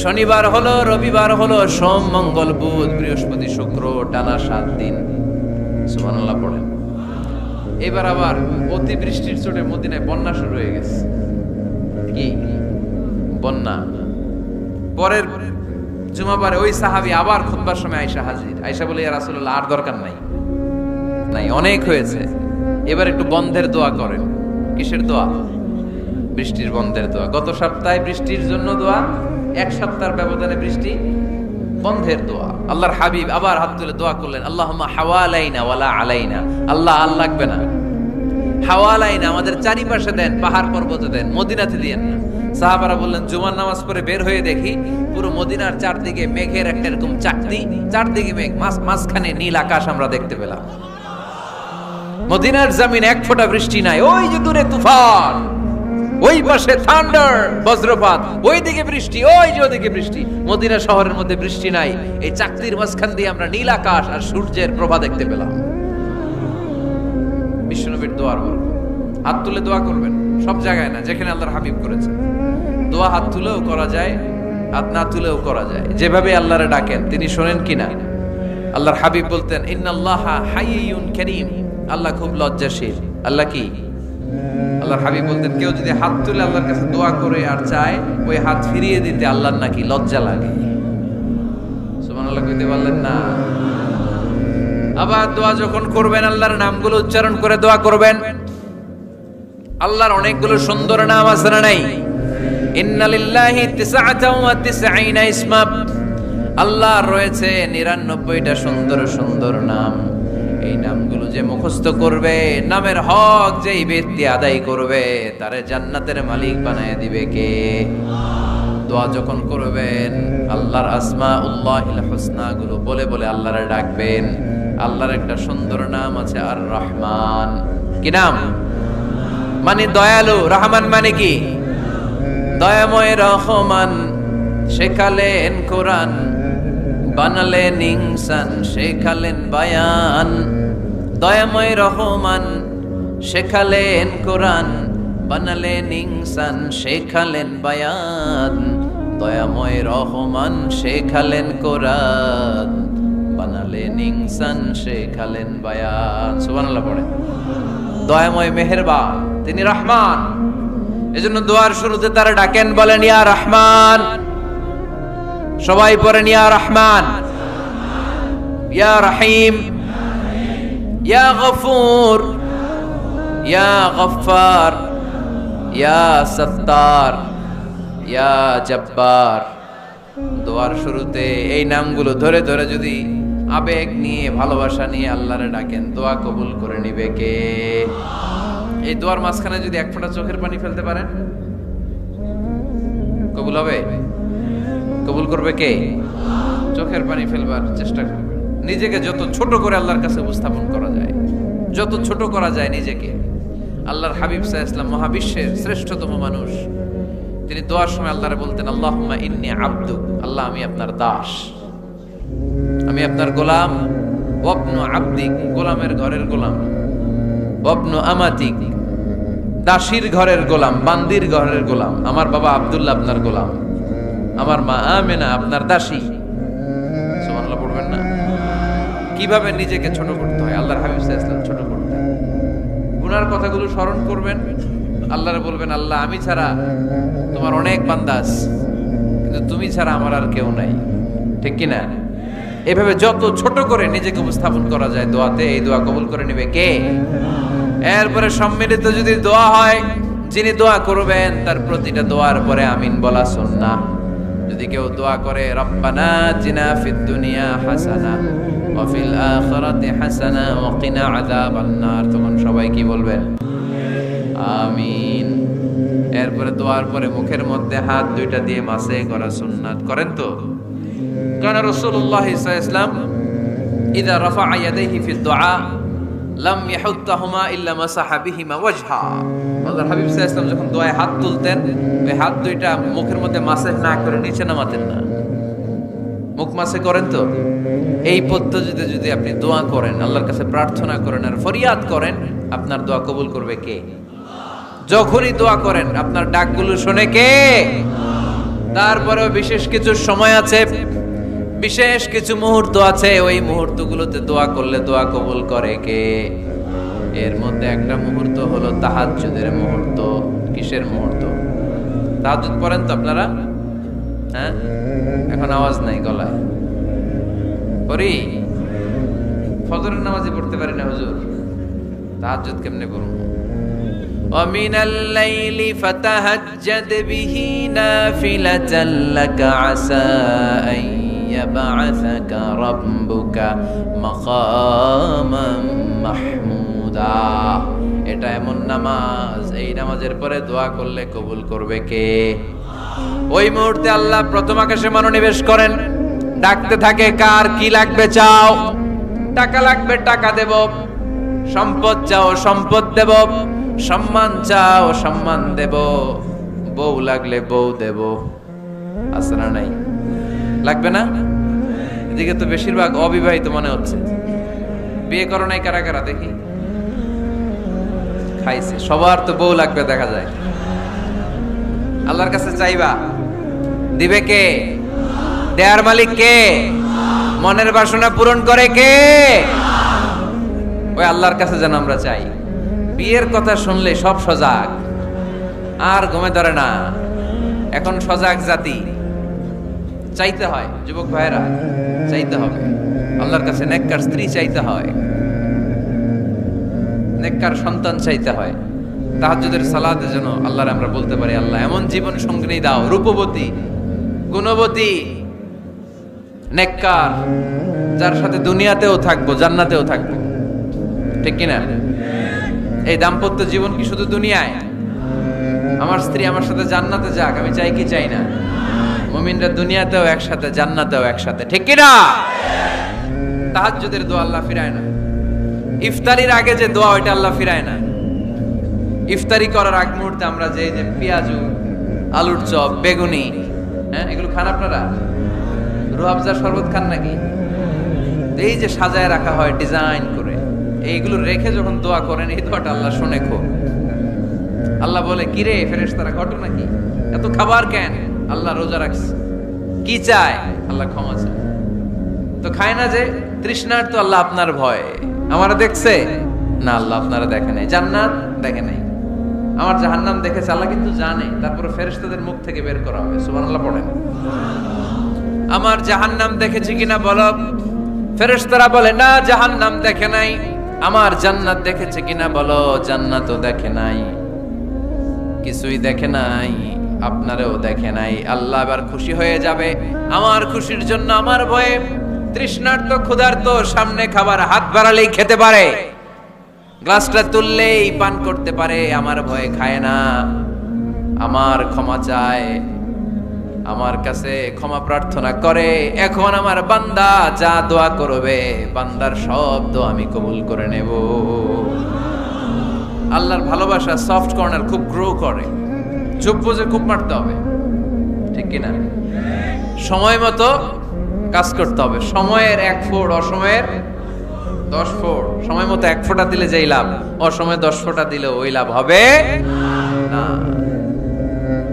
শনিবার হলো, রবিবার হলো, সোম মঙ্গল বুধ বৃহস্পতি শুক্র, টানা 7 দিন। সুবহানাল্লাহ পড়েন। এবার আবার অতি বৃষ্টির চোটে মদিনায় বন্যা শুরু হয়ে গেছে। কি বন্যা? পরের জুমাবারে ওই সাহাবী আবার খুতবার সময় আয়েশা হাজির। আয়েশা বলে, ইয়া রাসূলুল্লাহ আর দরকার নাই, অনেক হয়েছে, এবার একটু বন্ধের দোয়া করেন। কিসের দোয়া? বৃষ্টির বন্ধের দোয়া। গত সপ্তাহে বৃষ্টির জন্য দোয়া, এক সপ্তাহের ব্যবধানে বৃষ্টি বন্ধের দোয়া। আল্লাহর হাবিব আবার হাত তুলে দোয়া করলেন, আল্লাহুম্মা হাওয়ালাইনা ওয়ালা আলাইনা। আল্লাহ আর লাগবে না, হাওয়ালাইনা আমাদের চারিপাশে দেন, পাহাড় পর্বতে দেন, মদিনাতে দিয়েন না। সাহাবারা বললেন, জুমার নামাজ পড়ে বের হয়ে দেখি পুরো মদিনার চারদিকে মেঘের একটা এরকম চাকতি, চারদিকে মেঘ, মাঝখানে নীল আকাশ আমরা দেখতে পেলাম। মদিনার জমিন এক ফোঁটা বৃষ্টি নাই। ওই যে দূরে তুফান, ওই পাশে থান্ডার বজ্রপাত, ওই দিকে বৃষ্টি, ওই যে ওদিকে বৃষ্টি। মদিনা শহরের মধ্যে বৃষ্টি নাই, এই চাকতির মাঝখান দিয়ে আমরা নীল আকাশ আর সূর্যের প্রভা দেখতে পেলাম। বিশ্বনবীর দোয়ার বরকত। হাত তুলে দোয়া করবেন, সব জায়গায় না, যেখানে আল্লাহর হাবিব করেছেন। দোয়া হাত তুলেও করা যায়, হাত না তুলেও করা যায়, যেভাবে আল্লাহরে ডাকেন তিনি শোনেন কিনা। আল্লাহর হাবিব বলতেন, ইন্নাল্লাহা হাইয়ুন কারীম, আল্লাহ খুব লজ্জাশীল। আল্লাহ কি? আল্লাহর হাবিব বলতেন, কেউ যদি হাত তুলে আল্লাহর কাছে দোয়া করে আর চায়, ওই হাত ফিরিয়ে দিতে আল্লাহর নাকি লজ্জা লাগে। সুবহানাল্লাহ কইতে পারলেন না? আবার দোয়া যখন করবেন আল্লাহর নামগুলো উচ্চারণ করে দোয়া করবেন। আল্লাহর অনেকগুলো সুন্দর নাম আছে না নাই? ইন্না লিল্লাহি 99 ইসমা, আল্লাহর রয়েছে 99টা সুন্দর সুন্দর নাম। এই নামগুলো যে মুখস্থ করবে, নামের হক যেই ব্যক্তি আদায় করবে, তারে জান্নাতের মালিক বানায় দিবে কে? দোয়া যখন করবেন আল্লাহর আসমাউল্লাহিল হুসনা গুলো বলে বলে আল্লাহরে ডাকবেন। আল্লাহর একটা সুন্দর নাম আছে আর রহমান। কি নাম? মানে দয়ালু। রহমান মানে কি? দয়াময়। রহমান শেখালেন কোরআন, বানালেন ইনসান, শেখালেন বায়ান। দয়াময় রহমান শেখালেন কোরআন, বানালেন ইনসান, শেখালেন বায়ান। দয়াময় রহমান শেখালেন কোরআন, বানালেন ইনসান, শেখালেন বায়ান। সুবহানাল্লাহ পড়ে। দয়াময় মেহেরবান, তিনি রহমান। এজন্য দোয়ার শুরুতে তারা ডাকেন, বলেন ইয়া রহমান। সবাই পড়েন ইয়া রহমান, ইয়া রহিম, ইয়া গফুর, ইয়া গফফার, ইয়া সত্তার, ইয়া জব্বার। দোয়ার শুরুতে এই নামগুলো ধরে ধরে যদি আবেগ নিয়ে, ভালোবাসা নিয়ে আল্লাহরে ডাকেন, দোয়া কবুল করে নিবে কে? এই দোয়ার মাঝখানে যদি এক ফোঁটা চোখের পানি ফেলতে পারেন, কবুল হবে? কবুল করবে কে? চোখের পানি ফেলবার চেষ্টা করবেন। নিজেকে যত ছোট করে আল্লাহর কাছে উপস্থাপন করা যায়, যত ছোট করা যায় নিজেকে। আল্লাহর হাবিব সাল্লাল্লাহু আলাইহি ওয়াসাল্লাম মহাবিশ্বের শ্রেষ্ঠতম মানুষ, তিনি দোয়ার সময় আল্লাহরে বলতেন, আল্লাহুম্মা ইন্নী আবদুক, আল্লাহ আমি আপনার দাস, আমি আপনার গোলাম, ওয়াবনু আবদিক, গোলামের ঘরের গোলাম, ওয়াবনু আমাতিক, দাসীর ঘরের গোলাম, বান্দির ঘরের গোলাম। আমার বাবা আব্দুল্লাহ আপনার গোলাম, আমার মা আমেনা আপনার দাসী। সুবহানাল্লাহ পড়বেন না? কিভাবে নিজেকে ছোট করতে হয় আল্লাহর হাবিব সাল্লাল্লাহু আলাইহি ওয়াসাল্লাম ছোট করতেন। গুনার কথাগুলো স্মরণ করবেন, আল্লাহরে বলবেন, আল্লাহ আমি ছাড়া তোমার অনেক বান্দা আছে, কিন্তু তুমি ছাড়া আমার আর কেউ নাই, ঠিক কি না? এভাবে যত ছোট করে নিজেকে উপস্থাপন করা যায় দোয়াতে, এই দোয়া কবুল করে নেবে কে? এরপরে সম্মিলিত যদি দোয়া হয়, যিনি দোয়া করবেন তার প্রতিটা দোয়ার পরে আমিন বলা সুন্নাহ। যদি কেউ দোয়া করে রব্বানা আতিনা ফিদ দুনিয়া হাসানা ওয়া ফিল আখিরাতি হাসানা ওয়া কিনা আযাবান নার, তখন সবাই কি বলবেন? আমিন। এরপরে দোয়ার পরে মুখের মধ্যে হাত দুইটা দিয়ে মাসে করা সুন্নাত। করেন তো? কারণ রাসূলুল্লাহ সাল্লাল্লাহু আলাইহি ওয়াসাল্লাম ইযা রাফা'a ইয়াদাইহি ফিদ দুআ লাম ইয়াহুত্তাহুমা ইল্লা মাসাহা বিহিমা ওয়াজহা। আল্লাহর হাবিব সাল্লাল্লাহু আলাইহি ওয়াসাল্লাম যখন দোয়ায় হাত তুলতেন, ওই হাত দুইটা মুখের মধ্যে মাসে না করে নিচে নামাতেন না। মুখ মাসে করেন তো? এই পদ্ধতিতে যদি আপনি দোয়া করেন, আল্লাহর কাছে প্রার্থনা করেন আর ফরিয়াদ করেন, আপনার দোয়া কবুল করবে কে? যখনই দোয়া করেন আপনার ডাকগুলো শোনে কে? তারপরেও বিশেষ কিছু সময় আছে, বিশেষ কিছু মুহূর্ত আছে, ওই মুহূর্তগুলোতে দোয়া করলে দোয়া কবুল করে কে? এর মধ্যে একটা মুহূর্ত হলো তাহাজ্জুদের মুহূর্ত। কিসের মুহূর্ত? তাহাজ্জুদ পড়েন তো আপনারা? হ্যাঁ, এখন আওয়াজ নাই গলায়। পড়ি? ফজরের নামাজই পড়তে পারি না হুজুর, তাহাজ্জুদ কেমনে করব? ومن الليل فتهجد به نافلة لك عسى أن يبعثك ربك مقاما محمودا। এটা এমন নামাজ, এই নামাজের পরে দোয়া করলে কবুল করবে কে? ওই মুহূর্তে আল্লাহ প্রথম আকাশে মনোনিবেশ করেন, ডাকতে থাকে, কার কি লাগবে চাও? টাকা লাগবে টাকা দেব, সম্পদ চাও সম্পদ দেব, সম্মান চাও সম্মান দেব, বউ লাগলে বউ দেব। আছে না নাই? লাগবে না? এদিকে তো বেশিরভাগ অবিবাহিত মনে হচ্ছে। বিয়ে করো নাই কারা কারা দেখি? খাইছে। সবার তো বউ লাগবে দেখা যায়। আল্লাহর কাছে চাইবা, দিবে কে? দেয়ার মালিক কে? মনের বাসনা পূরণ করে কে? ওই আল্লাহর কাছে যেন আমরা চাই। বিয়ের কথা শুনলে সব সজাগ, আর ঘুমে ধরে না। এখন সজাগ জাতি, চাইতে হয়। যুবক ভাইরা চাইতে হবে আল্লাহর কাছে, নেককার স্ত্রী চাইতে হয়, নেককার সন্তান চাইতে হয়। তাহাজ্জুদের সালাতে যেন আল্লাহর আমরা বলতে পারি, আল্লাহ এমন জীবন সঙ্গিনী দাও, রূপবতী, গুণবতী, নেককার, যার সাথে দুনিয়াতেও থাকবো জান্নাতেও থাকবো, ঠিক কিনা? এই দাম্পত্য জীবন কি শুধু দুনিয়ায়? আমার স্ত্রী আমার সাথে জান্নাতে যাক, আমি চাই কি চাই না? মুমিনরা দুনিয়াতেও একসাথে, জান্নাতেও একসাথে, ঠিক কিনা? তাহাজ্জুদের দোয়া আল্লাহ ফিরায় না। ইফতারির আগে যে দোয়া, ওইটা আল্লাহ ফিরায় না। ইফতারি করার আগ মুহূর্তে আমরা যে পেঁয়াজু, আলুর চপ, বেগুনি, হ্যাঁ, এগুলো খান আপনারা? রুহাবজার শরবত খান নাকি? এই যে সাজায় রাখা হয় ডিজাইন করে, এইগুলো রেখে যখন দোয়া করেন, এই দোয়াটা আল্লাহ শুনে খুব। আল্লাহ বলে, কিরে ফেরেশতারা, ঘটনা কি? এত খাবার কেন? আল্লাহ রোজা রাখছে। কি চায়? আল্লাহ ক্ষমা চায়। তো খায় না যে তৃষ্ণার, তো আল্লাহ আপনার ভয়। আমারা দেখছে না? আল্লাহ আপনারা দেখে নাই। জান্নাত দেখে নাই, আমার জাহান্নাম দেখেছে আল্লাহ কিন্তু জানে। তারপরে ফেরেশতাদের মুখ থেকে বের করা হবে। সুবহানাল্লাহ পড়েন। আমার জাহান্নাম দেখেছি কিনা বলো? ফেরেশতারা বলে না, জাহান্নাম দেখে নাই। আমার জান্নাত দেখেছে কিনা বলো? জান্নাতও দেখে নাই, কিছুই দেখে নাই, আপনারেও দেখে নাই। আল্লাহ এবার খুশি হয়ে যাবে। আমার খুশির জন্য, আমার ভয়ে তৃষ্ণার্ত ক্ষুধার্ত সামনে খাবার হাত বাড়ালেই খেতে পারে, গ্লাসটা তুললেই পান করতে পারে, আমার ভয়ে খায় না। আমার ক্ষমা চায়, আমার কাছে ক্ষমা প্রার্থনা করে। এখন আমার বান্দা যা দোয়া করবে, বান্দার সব দোয়া আমি কবুল করে নেব। আল্লাহর ভালোবাসা সফট কর্নার খুব গ্রো করে, চুপ বুঝে খুব মারতে হবে, ঠিক কিনা? সময় মতো কাজ করতে হবে। সময়ের এক ফোঁড়, অসময়ের 10 ফোঁট, সময় মতো 1 ফোঁটা দিলে যেই লাভ, অসময়ে 10 ফোঁটা দিলে ওই লাভ হবে না।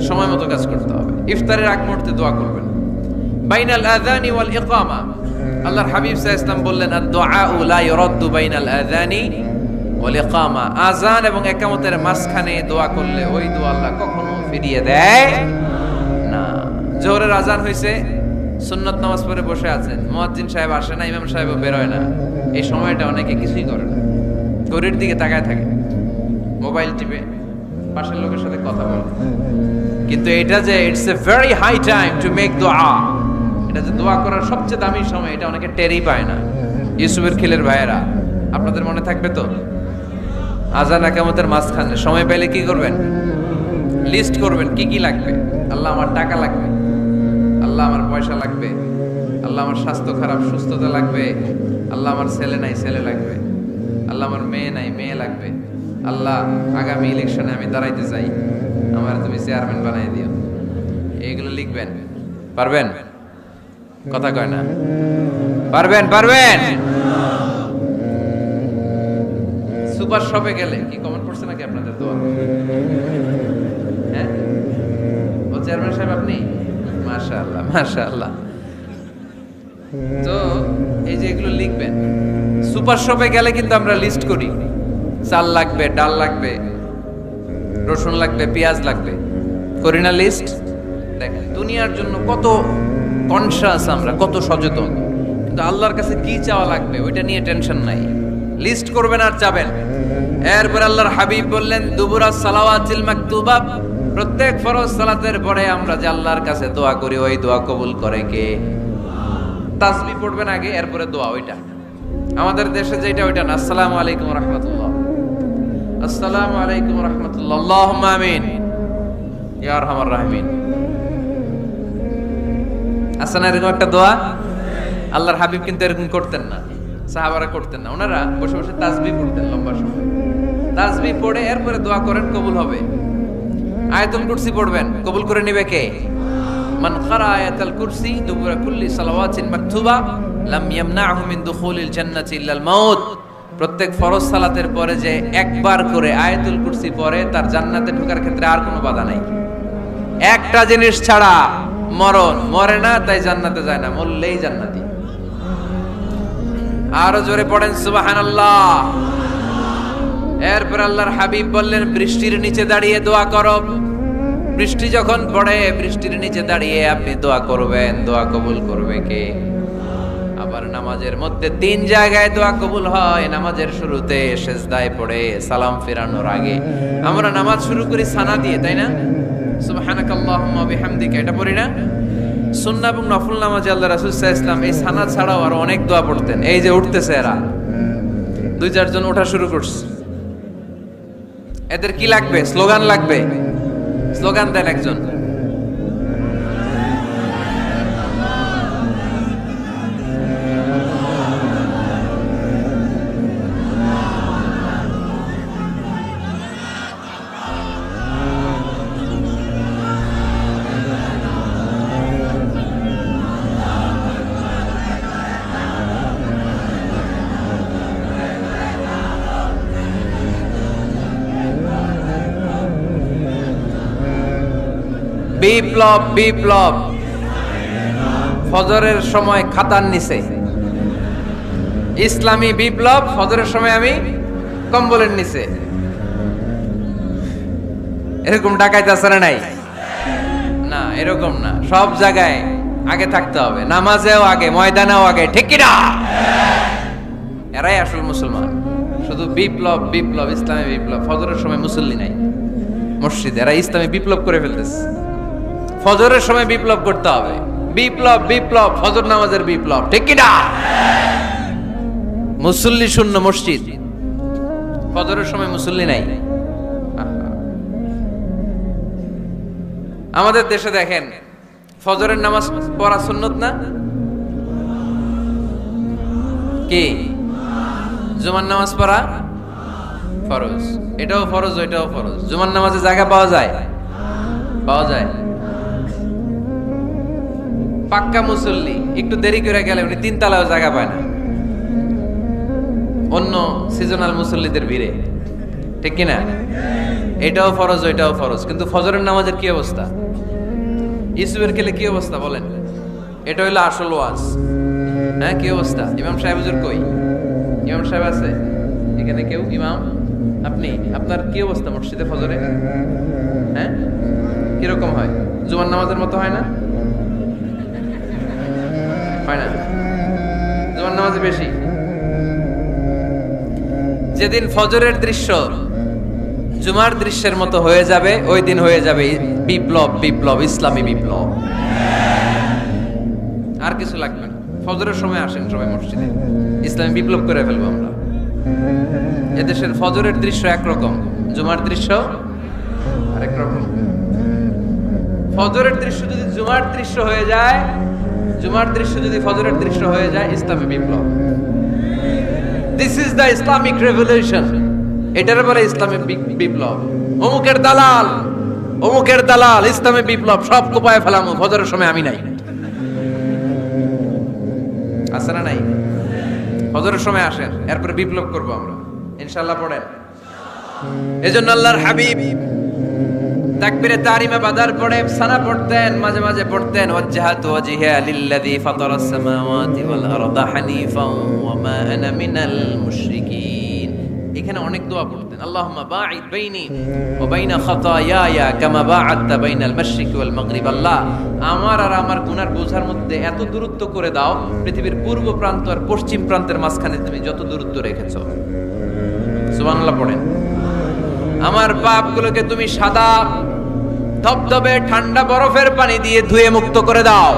সময় মতো কাজ করতে হবে। ইফতারের আগ মুহূর্তে দোয়া করবেন। বাইনাল আযানি ওয়াল ইকামা, আল্লাহর হাবিব সাল্লাল্লাহু আলাইহি ওয়াসাল্লাম বললেন, আদ-দুআউ লা ইউরাদ্দু বাইনাল আযানি ওয়াল ইকামা, আযান এবং ইকামতের মাঝখানে দোয়া করলে ওই দোয়া আল্লাহ কখনো ফিরিয়ে দেয় না। জোহরের আযান হইছে, সুন্নত নামাজ পড়ে বসে আছেন, মুয়াজ্জিন সাহেব আসে না, ইমাম সাহেবও বের হয় না, এই সময়টা অনেকে কিছুই করে না, ঘড়ির দিকে তাকায় থাকে, মোবাইল টিপে, পাশের লোকের সাথে কথা বলে। কিন্তু এটা যে it's a very high time to make দোয়া, এটা যে দোয়া করার সবচেয়ে দামি সময়, এটা অনেকে টেরই পায় না। ইউসুফের খিলের ভাইয়েরা, আপনাদের মনে থাকবে তো, আযান ইকামতের মাঝখানে সময় পেলে কি করবেন? লিস্ট করবেন কি কি লাগবে। আল্লাহ আমার টাকা লাগবে, আল্লাহ আমার পয়সা লাগবে, আল্লাহ আমার স্বাস্থ্য খারাপ সুস্থতা লাগবে, আল্লাহ আমার ছেলে নাই ছেলে লাগবে, আল্লাহ আমার মেয়ে নাই মেয়ে লাগবে, আল্লাহ আগামী ইলেকশনে আমি দাঁড়াইতে চাই, আমার তুমি চেয়ারম্যান বানাই দিও। এইগুলো লিখবেন। পারবেন? কথা কয় না। পারবেন? পারবেন? সুপার শপে গেলে কি কমেন্ট করছে নাকি আপনাদের দোয়া? হ্যাঁ, ও চেয়ারম্যান সাহেব আপনি? মাশাআল্লাহ মাশাআল্লাহ। তো এই যে এগুলো লিখবেন। সুপার শপে গেলে কিন্তু আমরা লিস্ট করি, চাল লাগবে, ডাল লাগবে, রসুন লাগবে, পেঁয়াজ লাগবে, করি না লিস্ট? দেখেন দুনিয়ার জন্য কত কনশাস আমরা, কত সচেতন, কিন্তু আল্লাহর কাছে কি চাওয়া লাগবে ওইটা নিয়ে টেনশন নাই। লিস্ট করবেন আর যাবেন। এরপর আল্লাহর হাবিব বললেন, দুবুরা সালাওয়াতিল মাকতুবা, প্রত্যেক ফরজ সালাতের পরে আমরা যে আল্লাহর কাছে দোয়া করি ওই দোয়া কবুল করে কে? তাসবিহ পড়বেন আগে, এরপরে দোয়া। ওইটা আমাদের দেশে যেটা ওইটা না। আসসালামু আলাইকুম রাহমাতুল্লাহ, আসসালামু আলাইকুম রাহমাতুল্লাহ, আল্লাহুম্মা আমিন ইয়া আরহামার রাহিমিন। আসলে এরকম একটা দোয়া আল্লাহর হাবিব কিন্তু এরকম করতেন না, সাহাবারা করতেন না। ওনারা বসে বসে তাসবিহ পড়তেন লম্বা সময়। তাসবিহ পড়ে এরপরে দোয়া করেন, কবুল হবে। আয়াতুল কুরসি পড়বেন, কবুল করে নেবে কে? মান ক্বারা আয়াতুল কুরসি দুবুরা কুল্লি সালাওয়াতিন মাকতুবা লাম ইয়ামনাহু মিন দুখুলিল জান্নাতি ইল্লাল মাউত। প্রত্যেক ফরজ সালাতের পরে যে একবার করে আয়াতুল কুরসি পড়ে, তার জান্নাতে ঢোকার ক্ষেত্রে আর কোনো বাধা নাই। একটা জিনিস ছাড়া, মরণ। মরে না তাই জান্নাতে যায় না, মরলেই জান্নাতি। আরো জোরে পড়েন সুবহানাল্লাহ। এরপর আল্লাহর হাবিব বললেন, বৃষ্টির নিচে দাঁড়িয়ে দোয়া করো। বৃষ্টি যখন পড়ে, বৃষ্টির নিচে দাঁড়িয়ে আপনি দোয়া করবেন, দোয়া কবুল করবে কে? আবার নামাজের মধ্যে 3 জায়গায় দোয়া কবুল হয়। নামাজের শুরুতে, সেজদায় পড়ে, সালাম ফেরানোর আগে। আমরা নামাজ শুরু করি সানা দিয়ে, তাই না? সুবহানাকাল্লাহুম্মা বিহামদিকা, এটা পড়ি না? সুন্নাহ এবং নফল নামাজে আল্লাহ রাসূল সাল্লাল্লাহু আলাইহি ওয়াসাল্লাম এই সানা ছাড়াও আরো অনেক দোয়া পড়তেন। এই যে উঠতেছে এরা 2-4 জন ওঠা শুরু করছে, এদের কি লাগবে? স্লোগান লাগবে। স্লোগান দেন একজন। বিপ্লব বিপ্লব। ফজরের সময় খাতার নিচে, ইসলামী বিপ্লব। ফজরের সময় আমি কম্বলের নিচে। এরকম ডাকাইতে আছে না? নাই না, এরকম না। সব জায়গায় আগে থাকতে হবে, নামাজেও আগে, ময়দানেও আগে, ঠিক কি না? এরাই আসল মুসলমান। শুধু বিপ্লব বিপ্লব, ইসলামী বিপ্লব। ফজরের সময় মুসল্লি নাই মসজিদে, এরা ইসলামী বিপ্লব করে ফেলতেছে। ফজরের সময় বিপ্লব করতে হবে। বিপ্লব বিপ্লব, ফজর নামাজের বিপ্লব, ঠিক কি না? মুসল্লি শূন্য মসজিদ, ফজরের সময় মুসল্লি নাই। আমাদের দেশে দেখেন, ফজরের নামাজ পড়া সুন্নত না? কি? জুমার নামাজ পড়া ফরজ। এটাও ফরজ, ওইটাও ফরজ। জুমার নামাজে জায়গা পাওয়া যায়? পাওয়া যায়। পাক্কা মুসল্লি একটু দেরি করে গেলে উনি 3 তলায়ও জায়গা পায় না। অন্য সিজনাল মুসল্লিদের ভিড়ে, ঠিক কিনা? এটাও ফরজ ওইটাও ফরজ, কিন্তু ফজরের নামাজের কি অবস্থা? ইসুবের খেলে কি অবস্থা বলেন? এটা হইলো আসল ওয়াজ। হ্যাঁ, কি অবস্থা? ইমাম সাহেব হুজুর কই? ইমাম সাহেব আছে এখানে কেউ? ইমাম আপনি, আপনার কি অবস্থা মসজিদে ফজরে? হ্যাঁ, কিরকম হয়? জুমার নামাজের মতো হয় না? হয় না? জুমার নামাজে বেশি। যেদিন ফজরের দৃশ্য জুমার দৃশ্যের মতো হয়ে যাবে, ওই দিন হয়ে যাবে বিপ্লব, বিপ্লব, ইসলামী বিপ্লব। আর কিছু লাগবে না। ফজরের সময় আসেন সবাই মসজিদে, ইসলামী বিপ্লব করে ফেলবো আমরা। এদেশের ফজরের দৃশ্য একরকম, জুমার দৃশ্য আরেক রকম। ফজরের দৃশ্য যদি জুমার দৃশ্য হয়ে যায়, জুমার দৃশ্য যদি ফজরের দৃশ্য হয়ে যায়, ইসলামী বিপ্লব। This is the Islamic revolution. এটার বলে ইসলামী বিপ্লব। অমুকের দালাল, অমুকের দালাল, ইসলামী বিপ্লব সব কোপায় ফেলাম, ফজরের সময় আমি নাই। আছে না নাই? ফজরের সময় আসেন, এরপরে বিপ্লব করবো আমরা ইনশাআল্লাহ। পড়েন। এজন্য আল্লাহর হাবিব তাকবীরে তাহরিমা বাদার পড়ে সানা পড়তেন, মাঝে মাঝে পড়তেন ওয়াজহাতু ওয়াজহিয়া লিল্লাযী ফাতারাস সামাওয়াতি ওয়াল আরদা হানিফান ওয়া মা আনা মিনাল মুশরিকিন। এখানে অনেক দোয়া পড়তেন। আল্লাহুম্মা বাঈদ বাইনি ওয়া বাইনা খাতায়ায়া কামা বাআদতা বাইনাল মাশরিকি ওয়াল মাগরিব। আল্লাহ, আমার আর আমার গুনার বোঝার মধ্যে এত দূরত্ব করে দাও, পৃথিবীর পূর্ব প্রান্ত আর পশ্চিম প্রান্তের মাঝখানে তুমি যত দূরত্ব রেখেছো। সুবহানাল্লাহ পড়েন। আমার পাপগুলোকে তুমি সাদা ধবধবে ঠান্ডা বরফের পানি দিয়ে ধুয়ে মুক্ত করে দাও।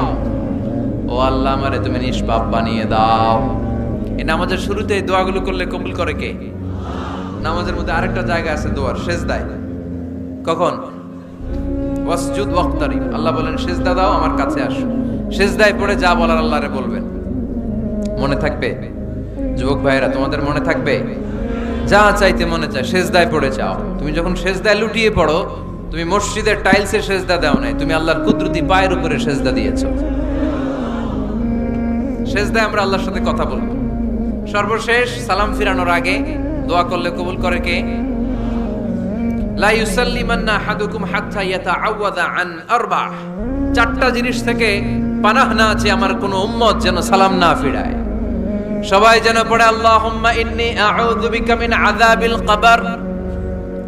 ও আল্লাহ, আমারে তুমি নিষ্পাপ বানিয়ে দাও। এই নামাজের শুরুতে এই দোয়াগুলো করলে কবুল করে কে? নামাজের মধ্যে আরেকটা জায়গা আছে দোয়ার, সেজদায়। কখন? ওয়াসজুদ ওয়াক্তারিব। আল্লাহ বলেন সেজদা দাও, আমার কাছে আসো। সেজদায় পড়ে যা বলার আল্লাহরে বলবেন। মনে থাকবে যুবক ভাইয়েরা? তোমাদের মনে থাকবে? যা চাইতে মনে চায় সেজদায় পড়ে চাও। তুমি যখন সেজদায় লুটিয়ে পড়ো, তুমি মসজিদের টাইলসে সেজদা দাও নাই, তুমি আল্লাহর কুদরতি পায়ের উপরে সেজদা দিয়েছো। সেজদায় আমরা আল্লাহর সাথে কথা বলবো। সর্বশেষ সালাম ফিরানোর আগে দোয়া করলে কবুল করে কে? লা ইউসাল্লিমান্না আহাদুকুম হাত্তা ইয়াতাআওয়াযা আন আরবা। চারটা জিনিস থেকে পানাহ না আছে আমার কোন উম্মত যেন সালাম না ফিরায়। সবাই যেন পড়ে আল্লাহুম্মা ইন্নী আউযু বিকা মিন আযাবিল কবর,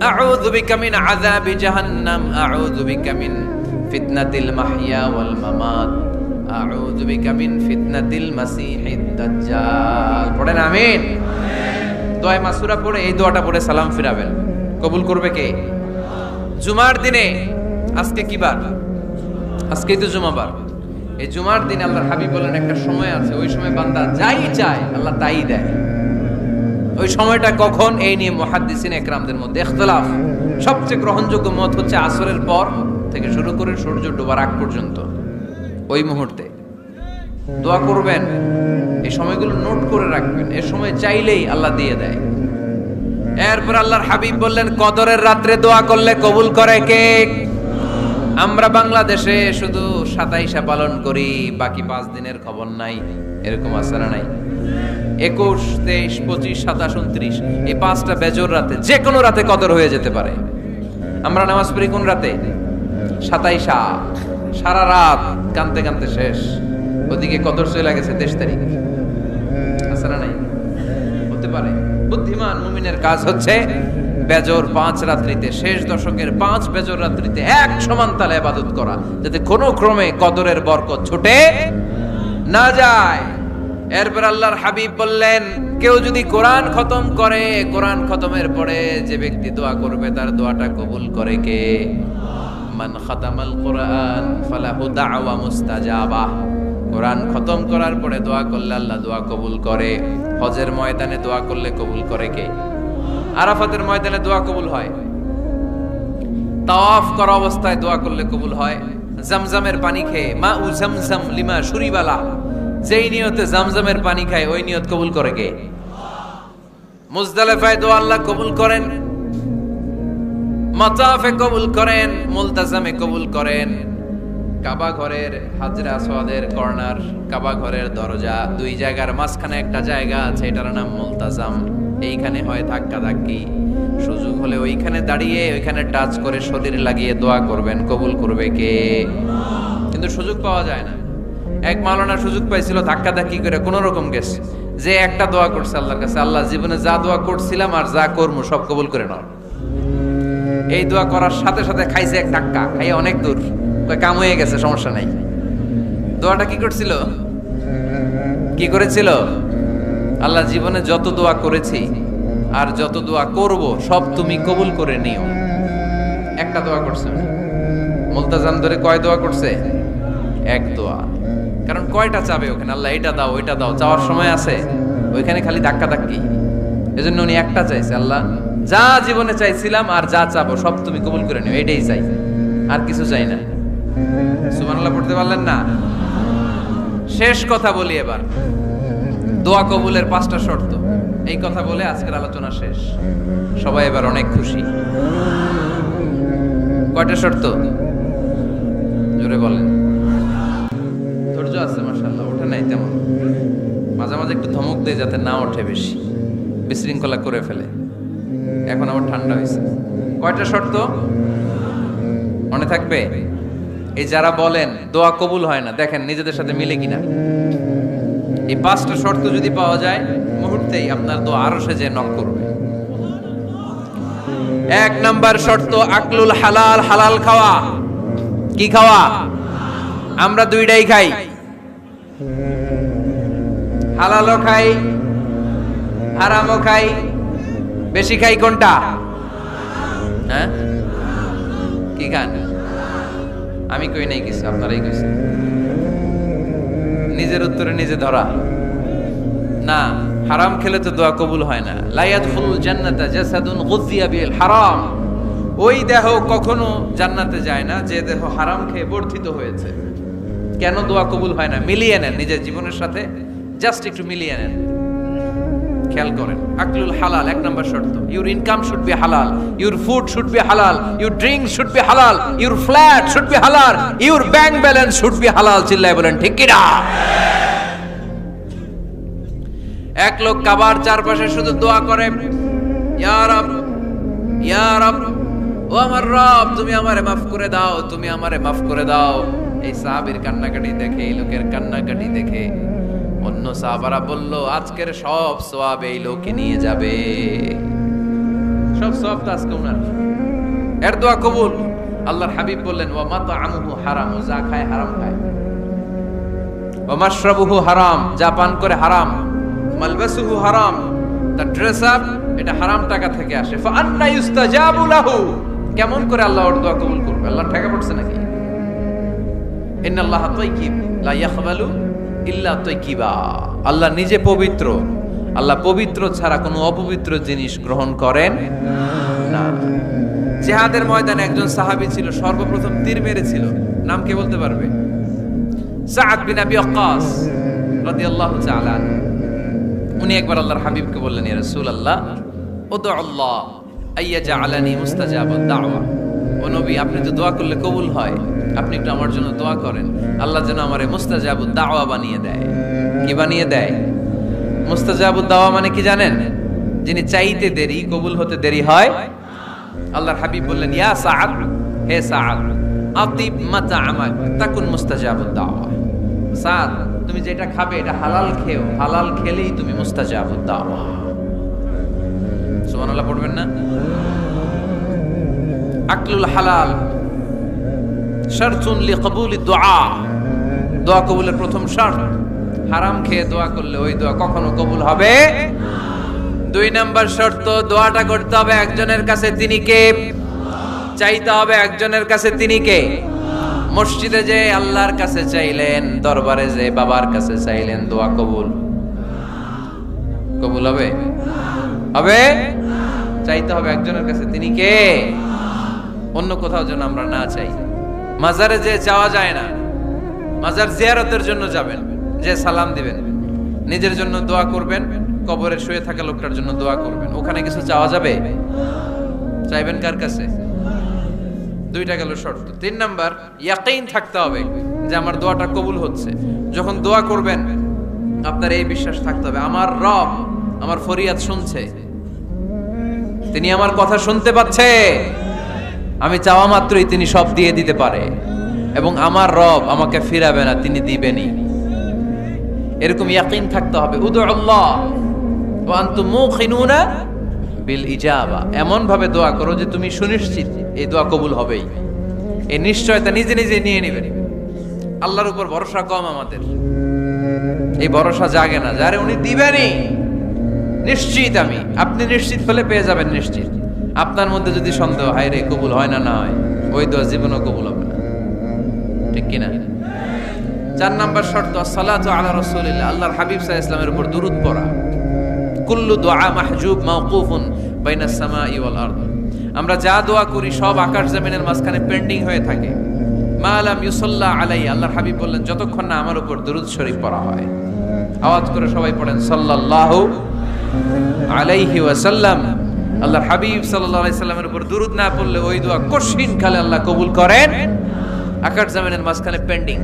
আউযু বিকা মিন আযাবি জাহান্নাম, আউযু বিকা মিন ফিতনাতিল মাহইয়া ওয়াল মামাত, আউযু বিকা মিন ফিতনাতিল মাসিহিদ দাজ্জাল। পড়েন আমিন। দোয়া মাসুরা পড়ে এই দোয়াটা পড়ে সালাম ফিরাবেন। কবুল করবে কে? জুমার দিনে, আজকে কি বার? আজকেই তো জুমাবার। এই জুমার দিনে আল্লাহর হাবিব বলেন একটা সময় আছে, ওই সময় বান্দা যাই চায় আল্লাহ তাই দেয়। ওই সময়টা কখন? এই নিয়ে মুহাদ্দিসিন একরামদের মধ্যে ইখতিলাফ। সবচেয়ে গ্রহণযোগ্য মত হচ্ছে আসরের পর থেকে শুরু করে সূর্য ডোবার আগ পর্যন্ত, ওই মুহূর্তে দোয়া করবেন। এই সময়গুলো নোট করে রাখবেন, এই সময় চাইলেই আল্লাহ দিয়ে দেয়। এরপর আল্লাহর হাবিব বললেন কদরের রাত্রে দোয়া করলে কবুল করে কে? আমরা বাংলাদেশে শুধু 27 পালন করি, বাকি 5 দিনের খবর নাই। এরকম আছে না নাই? 21, 23, 25, 27, 29 এই 5টা বেজোর রাতে, যে কোনো রাতে কদর হয়ে যেতে পারে। আমরা নামাজ পড়ি কোন রাতে? 27। সারা রাত কানতে কানতে শেষ, ওদিকে কদর চলে গেছে 23 তারিখ। আছে না নাই? হতে পারে। বুদ্ধিমান মুমিনের কাজ হচ্ছে বেজর 5 রাত্রিতে, শেষ দশকের 5 বেজর রাত্রিতে এক সমান তালে ইবাদত করা, যাতে কোনো ক্রমে কদরের বরকত ছুটে না যায়। এরপর আল্লাহর হাবিব বললেন কেউ যদি কোরআন খতম করে, কোরআন খতমের পরে যে ব্যক্তি দোয়া করবে তার দোয়াটা কবুল করে কে? মান খাতামাল কোরআন ফালাহু দাওয়া মুস্তাজাবা। কোরআন খতম করার পরে দোয়া করলে আল্লাহ দোয়া কবুল করে। হজের ময়দানে দোয়া করলে কবুল করে কে? আরাফাতের ময়দানে দোয়া কবুল হয়। তাওয়াফ করা অবস্থায় দোয়া করলে কবুল হয়। জামজামের পানি খেয়ে মা উ জামজাম লিমা শুরিবালা, যেই নিয়তে জামজামের পানি খায় ওই নিয়ত কবুল করে কে? মুজদালিফায় দোয়া আল্লাহ কবুল করেন, মাতাফে কবুল করেন, মুলতাজামে কবুল করেন, কাবা ঘরের হাজরা আসওয়াদের কর্নার, কাবা ঘরের দরজা, দুই জায়গার মাঝখানে একটা জায়গা আছে, এটার নাম মুলতাজাম। এইখানে হয় ধাক্কা ধাক্কি। সুযোগ হলে ওইখানে দাঁড়িয়ে ওইখানে টাচ করে শরীর লাগিয়ে দোয়া করবেন, কবুল করবে কে? কিন্তু সুযোগ পাওয়া যায় না। এক মাওলানা সুযোগ পাইছিল, ধাক্কা ধাক্কি করে কোন রকম গেছে, যে একটা দোয়া করছে আল্লাহর কাছে, আল্লাহ জীবনে যা দোয়া করছিলাম আর যা করবো সব কবুল করে নাও। এই দোয়া করার সাথে সাথে খাইছে এক ধাক্কা, খাইয়ে অনেক দূর, কাম হয়ে গেছে, সমস্যা নাই। দোয়াটা কি করছিল? কি করেছিল? আল্লাহ জীবনে যত দোয়া করেছি আর যত দোয়া করব সব তুমি কবুল করে নিও। একটা দোয়া করছে উনি। মুলতাজাম ধরে কয় দোয়া করছে? এক দোয়া। কারণ কয়টা চাবে ওখানে? আল্লাহ এটা দাও ওইটা দাও, চাওয়ার সময় আছে? ওইখানে খালি ধাক্কা ধাক্কি। এজন্য উনি একটা চাইছে, আল্লাহ যা জীবনে চাইছিলাম আর যা চাবো সব তুমি কবুল করে নিও, এটাই চাই, আর কিছু চাই না। সুবহানাল্লাহ পড়তে পারলেন না? শেষ কথা বলি এবার, দোয়া কবুলের 5টা শর্ত। এই কথা বলে আজকের আলোচনা শেষ। সবাই এবার অনেক খুশি। কয়টা শর্ত? জোরে বলেন। ধৈর্য আছে মাশাআল্লাহ, ওঠে নাই তেমন, মাঝে মাঝে একটু ধমক দেয় যাতে না ওঠে, বেশি বিশৃঙ্খলা করে ফেলে। এখন আবার ঠান্ডা হয়েছে। কয়টা শর্ত মনে থাকবে? এই যারা বলেন দোয়া কবুল হয় না, দেখেন নিজেদের সাথে মিলে কিনা। এই 5টা শর্ত যদি পাওয়া যায়, মুহূর্তেই আপনার দোয়া আরশে যে নক করবে। 1 নাম্বার শর্ত আকলুল হালাল, হালাল খাওয়া। কি খাওয়া? আমরা দুইটাই খাই, হালালও খাই হারামও খাই। বেশি খাই কোনটা? হ্যাঁ, কি খান? আমি কই নাই কিছু, আপনারাই কইছেন। নিজের উত্তরে নিজে ধরা না। হারাম খেলে তো দোয়া কবুল হয় না। লা ইয়াদখুলুল জান্নাতা জাসাদুন গুযিয়া বিল হারাম। ওই দেহ কখনো জান্নাতে যায় না যে দেহ হারাম খেয়ে বর্ধিত হয়েছে। কেন দোয়া কবুল হয় না? মিলিয়ে নেন নিজের জীবনের সাথে, জাস্ট একটু মিলিয়ে নেন, খেয়াল করেন। আকলুল হালাল 1 নাম্বার শর্ত। ইউর ইনকাম শুড বি হালাল, ইউর ফুড শুড বি হালাল, ইউর ড্রিঙ্ক শুড বি হালাল, ইউর ফ্ল্যাট শুড বি হালাল, your bank balance should be হালাল। চিল্লায় বলেন ঠিক কি না? এক লোক কাবার চারপাশে শুধু দোয়া করে, ইয়া রব, ইয়া রব, ও আমার রব, তুমি আমারে মাফ করে দাও, তুমি আমারে মাফ করে দাও। এই সাহাবীর কান্নাকাটি দেখে, এই লোকের কান্নাকাটি দেখে অন্য সাহাবারা বলল, আজকের সব সওয়াব এই লোকে নিয়ে যাবে। সব সওয়াব তো আজকে উনার। এর দোয়া কবুল। আল্লাহর হাবিব বললেন, ওয়া মাতআমুহু হারাম, যা খায় হারাম খায়। ওয়া মাশরাবুহু হারাম, যা পান করে হারাম। মালবাসুহু হারাম, তার ড্রেস আপ এটা হারাম টাকা থেকে আসে। ফা আন্না ইউস্তাজাবু লাহু, কেমন করে আল্লাহ ওর দোয়া কবুল করবে? আল্লাহ ঠেকা পড়ছে নাকি? ইন্নাল্লাহা তাইয়্যিব লা ইয়াকবালু ইল্লা তাইয়্যিবা। আল্লাহ নিজে পবিত্র, আল্লাহ পবিত্র ছাড়া কোনো অপবিত্র জিনিস গ্রহণ করেন না। জিহাদের ময়দানে একজন সাহাবী ছিল, সর্বপ্রথম তীর মেরেছিল। নাম কে বলতে পারবে? সাআদ বিন আবি ওয়াক্কাস রাদিয়াল্লাহু তাআলা। উনি একবার আল্লাহর হাবিবকে বললেন, ইয়া রাসূলুল্লাহ, উদু আল্লাহ আইয়াজআলানি মুস্তাজাবাদ দাওয়া। ও নবী, আপনি তো দোয়া করলে কবুল হয়, আপনি একটু আমার জন্য দোয়া করেন, আল্লাহ যেন আমারে মুস্তাজাবুদ দাওয়া বানিয়ে দেয়। কি বানিয়ে দেয়? মুস্তাজাবুদ দাওয়া মানে কি জানেন? যিনি চাইতে দেরি, কবুল হতে দেরি হয়। আল্লাহর হাবিব বললেন, ইয়া সাআদ, হে সাআদ, আতিব মাতআমাক তাকুন মুস্তাজাবুদ দাওয়া। সাআদ, তুমি যেটা খাবে এটা হালাল খেও, হালাল খেলেই তুমি মুস্তাজাবুদ দাওয়া। সুবহানাল্লাহ পড়বেন না? আকলুল হালাল শারতুন লিকবুলিদ দুআ, দোয়া কবুলের প্রথম শর্ত। হারাম খেয়ে দোয়া করলে ওই দোয়া কখনো কবুল হবে। 2 নাম্বার শর্ত, দোয়াটা করতে হবে একজনের কাছে, তিনি কে? চাইতে হবে একজনের কাছে, তিনি কে? মসজিদে যে আল্লাহর কাছে চাইলেন, দরবারে যে বাবার কাছে চাইলেন, দোয়া কবুল কবুল হবে? হবে? চাইতে হবে একজনের কাছে, তিনি কে? অন্য কোথাও যেন আমরা না চাই। মাজারে যে চাওয়া যায় না, মাজার জিয়ারতের জন্য যাবেন, যে সালাম দিবেন, নিজের জন্য দোয়া করবেন, কবরে শুয়ে থাকা লোকটার জন্য দোয়া করবেন। ওখানে কিছু চাওয়া যাবে? চাইবেন কার কাছে? দুইটা গেল শর্ত। 3 নাম্বার, ইয়াকিন থাকতে হবে যে আমার দোয়াটা কবুল হচ্ছে। যখন দোয়া করবেন আপনার এই বিশ্বাস থাকতে হবে আমার রব আমার ফরিয়াদ শুনছে, তিনি আমার কথা শুনতে পাচ্ছে, আমি চাওয়া মাত্রই তিনি সব দিয়ে দিতে পারে, এবং আমার রব আমাকে ফিরাবে না, তিনি দিবেনই। এরকম ইয়াকিন থাকতে হবে। উদুল্লাহ ওয়া আনতুম মুকিনুনা বিল ইজাবা, এমন ভাবে দোয়া করো যে তুমি সুনিশ্চিত এই দোয়া কবুল হবেই। এই নিশ্চয়তা নিজে নিজে নিয়ে নেবেন। আল্লাহর উপর ভরসা কম আমাদের, এই ভরসা জাগে না যারে উনি দিবেনই, নিশ্চিত আমি। আপনি নিশ্চিত হলে পেয়ে যাবেন নিশ্চিত। আপনার মধ্যে যদি সন্দেহ হয় রে কবুল হয় না হয়, ওই দোয়া জীবনও কবুল হবে না, ঠিক কিনা? 4 নাম্বার শর্ত, আসসালাতু আলা রাসূলিল্লাহ, আল্লাহর হাবিব সাল্লাল্লাহু আলাইহি ওয়াসাল্লামের উপর দুরূদ পড়া। কুল্লু দুআ মাহজুব মাওকুফুন বাইনাস সামাই ওয়াল আরদ, আমরা যা দোয়া করি সব আকাশ জমিনের মাঝখানে পেন্ডিং হয়ে থাকে। মা লাম ইউসাল্লা আলাইহি, আল্লাহর হাবিব বললেন যতক্ষণ না আমার উপর দুরূদ শরীফ পড়া হয়। আওয়াজ করে সবাই পড়েন সাল্লাল্লাহু আলাইহি ওয়াসাল্লাম। আল্লাহর হাবিব সাল্লাল্লাহু আলাইহি সাল্লামের উপর দুরূদ না পড়লে ওই দোয়া কঠিন কালে আল্লাহ কবুল করেন, আকাশ জমিনের মাঝখানে পেন্ডিং।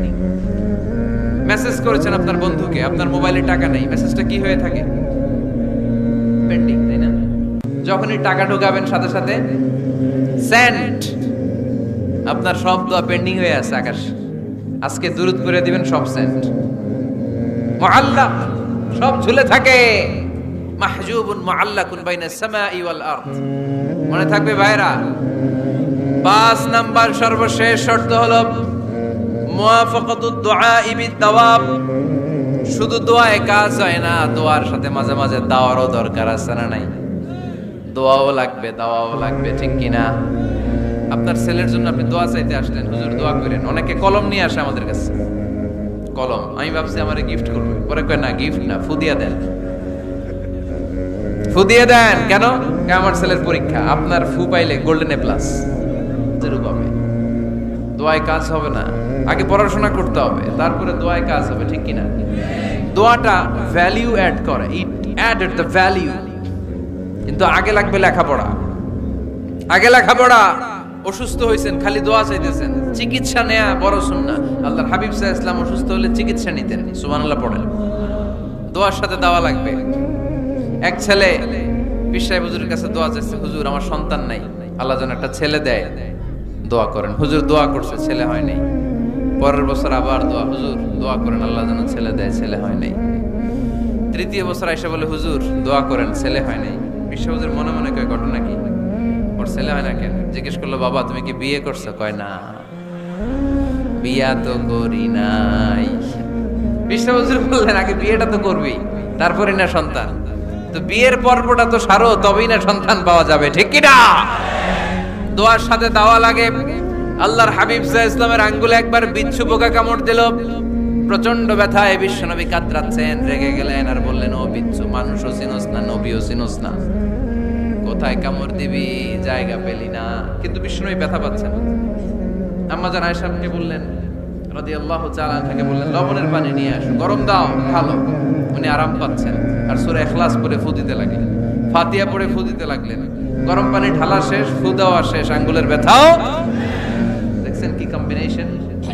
মেসেজ করেছেন আপনার বন্ধুকে, আপনার মোবাইলে টাকা নেই, মেসেজটা কি হয়ে থাকে? পেন্ডিং, তাই না? যখনই টাকা ঢোকাবেন সাথে সাথে সেন্ড, আপনার সব দোয়া পেন্ডিং হয়ে আছে আকাশ। আজকে দুরূদ করে দিবেন, সব সেন্ড, মুআল্লাক, সব ঝুলে থাকে। মাহজুবুন মুআল্লাকুন বাইনাস সামাই ওয়াল আরদ, মনে থাকবে ভাইরা। 5 নাম্বার সর্বশেষ শর্ত হলো মুওয়াফাকাতুদ দুআ বিদ দাওয়াব, শুধু দোয়ায় কাজ হয় না, দোয়ার সাথে মাঝে মাঝে দাওয়ারও দরকার আছে না নাই? দোয়াও লাগবে, দাওয়াও লাগবে, ঠিক কিনা? আপনার ছেলের জন্য আপনি দোয়া চাইতে আসলেন, হুজুর দোয়া করেন। অনেকে কলম নিয়ে আসে আমাদের কাছে, কলম। আমি ভাবছি আমারে গিফট করবে, পরে কয় না গিফট না, ফুদিয়া দেন। ফুদিয়ে দেন কেন? আমার ছেলের পরীক্ষা, আপনার ফু পাইলে গোল্ডেন এ প্লাস পাবে। দোয়ায় কাজ হবে না, আগে পড়াশোনা করতে হবে, তারপরে দোয়ায় কাজ হবে, ঠিক কিনা? দোয়াটা ভ্যালিউ অ্যাড করে, ইট অ্যাডেড দ্য ভ্যালিউ। কিন্তু আগে লাগবে লেখাপড়া, আগে লেখাপড়া। অসুস্থ হয়েছেন, খালি দোয়া চাইতেছেন, চিকিৎসা নেয়া বড় সুন্নাহ। আল্লাহর হাবিব সাল্লাল্লাহু আলাইহি ওয়াসাল্লাম অসুস্থ হলে চিকিৎসা নিতেন, সুবহানাল্লাহ পড়েন। দোয়ার সাথে দাওয়া লাগবে। এক ছেলে পীর সাহেব হুজুরের কাছে দোয়া চাইছে, হুজুর আমার সন্তান নাই, আল্লাহ যেন একটা ছেলে দেয়, দোয়া করেন। হুজুর দোয়া করছে, ছেলে হয় নাই। পরের বছর আবার দোয়া, হুজুর দোয়া করেন আল্লাহ যেন ছেলে দেয়, ছেলে হয় নাই। তৃতীয় বছর আইসা বলে, হুজুর দোয়া করেন, ছেলে হয় নাই। পীর সাহেব হুজুর মনে মনে কয় ঘটনা কি, ওর ছেলে হয় না কেন? জিজ্ঞেস করলো, বাবা তুমি কি বিয়ে করছো? কয় না, বিয়া তো করি নাই। পীর সাহেব হুজুর বললেন, আগে বিয়েটা তো করবি, তারপরে না সন্তান। তো বিয়ের পর্বটা তো সারো, তবেই না সন্তান পাওয়া যাবে, ঠিক কি না? দোয়ার সাথে দাওয়া লাগে। আল্লাহর হাবিব সাল্লাল্লাহু আলাইহি ওয়াসাল্লামের আঙ্গুলে একবার বিচ্ছু পোকা কামড় দিল, প্রচন্ড ব্যথায় বিশ্বনবী কাতরাচ্ছেন, রেগে গেলেন আর বললেন, ও বিচ্ছু, মানুষও চিনোস না, নবীও চিনোস না, কোথায় কামড় দিবি, জায়গা পেলি না। কিন্তু বিশ্বনবী ব্যথা পাচ্ছেন। আম্মা জান আয়েশা আমাকে বললেন রাদিয়াল্লাহু তাআলা আনহাকে বললেন, লবণের পানি নিয়ে আসো, গরম দাও, ভালো। উনি আরাম পাচ্ছেন আর সূরা ইখলাস পড়ে ফু দিতে লাগলেন, ফাতিহা পড়ে ফু দিতে লাগলেন। গরম পানি ঢালা শেষ, ফু দেওয়া শেষ, আঙ্গুলের ব্যথাও। দেখছেন কি কম্বিনেশন?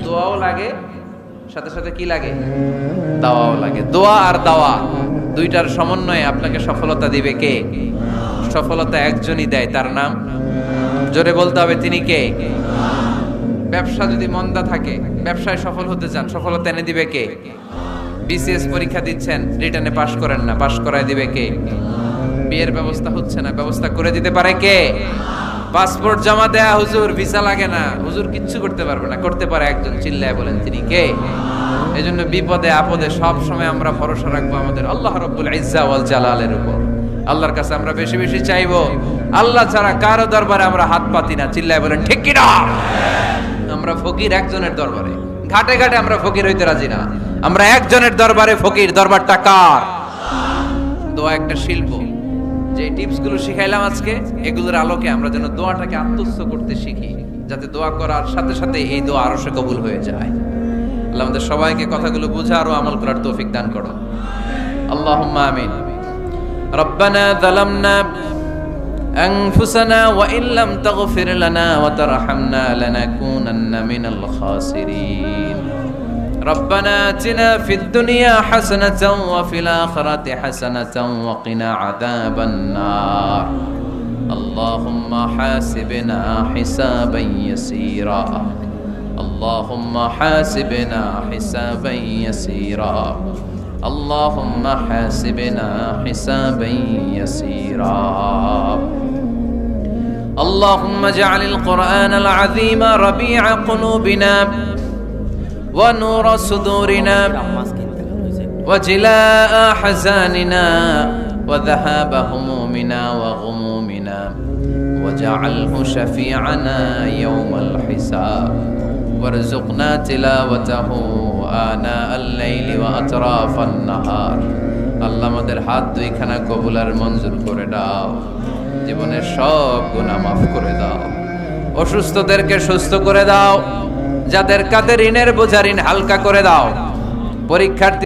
দোয়াও লাগে, সাথে সাথে কি লাগে, দাওয়াও লাগে। দোয়া আর দাওয়া দুইটার সমন্বয়ে আপনাকে সফলতা দিবে কে? সফলতা একজনই দেয়, তার নাম জোরে বলতে হবে, তিনি কে? ব্যবসা যদি মন্দা থাকে, ব্যবসায় সফল হতে চান, সফলতা এনে দিবে কে? বিসিএস পরীক্ষা দিচ্ছেন, রিটেনে পাশ করেন না, পাশ করায় দিবে কে? বিয়ের ব্যবস্থা হচ্ছে না, ব্যবস্থা করে দিতে পারে কে? পাসপোর্ট জমা দেয়া, হুজুর ভিসা লাগে না, হুজুর কিচ্ছু করতে পারবে না, করতে পারে একজন, চিল্লায় বলেন তিনি কে? এজন্য বিপদে আপদে সব সময় আমরা ভরসা রাখবো আমাদের আল্লাহ রাব্বুল ইজ্জা ওয়াল জালালের উপর। আল্লাহর কাছে আমরা বেশি বেশি চাইবো। আল্লাহ ছাড়া কারো দরবারে আমরা হাত পাতি না, চিল্লায় বলেন ঠিক কি না? আমরা ফকির একজনের দরবারে, ঘাটে ঘাটে আমরা ফকির হইতে রাজি না, আমরা একজনের দরবারে ফকির। দরবারটা কার? দোয়া একটা শিল্প। যে টিপস গুলো শিখাইলাম আজকে, এগুলোর আলোকে আমরা যেন দোয়াটাকে আত্মস্থ করতে শিখি, যাতে দোয়া করার সাথে সাথে এই দোয়া আরশে কবুল হয়ে যায়। আল্লাহ আমাদের সবাইকে কথাগুলো বুঝার ও আমল করার তৌফিক দান করো, আল্লাহুম্মা আমিন। রব্বানা যালামনা أنفسنا وإن لم تغفر لنا وترحمنا لنكونن من الخاسرين ربنا آتنا في الدنيا حسنة وفي الآخرة حسنة وقنا عذاب النار اللهم حاسبنا حسابا يسيرا اللهم حاسبنا حسابا يسيرا اللهم حاسبنا حسابا يسيرا اللهم اجعل القرآن العظيم ربيع قلوبنا ونور صدورنا وجلاء أحزاننا وذهاب همومنا وغمومنا واجعله شفيعنا يوم الحساب وارزقنا تلاوته آناء الليل وأطراف النهار আল্লাহ আমাদের হাত দুইখানা কবুল আর মঞ্জুর করে দাও জীবনের সব গুনাহ মাফ করে দাও অসুস্থদেরকে সুস্থ করে দাও যাদের কাঁধে ঋণের বোঝা ঋণ হালকা করে দাও পরীক্ষার্থী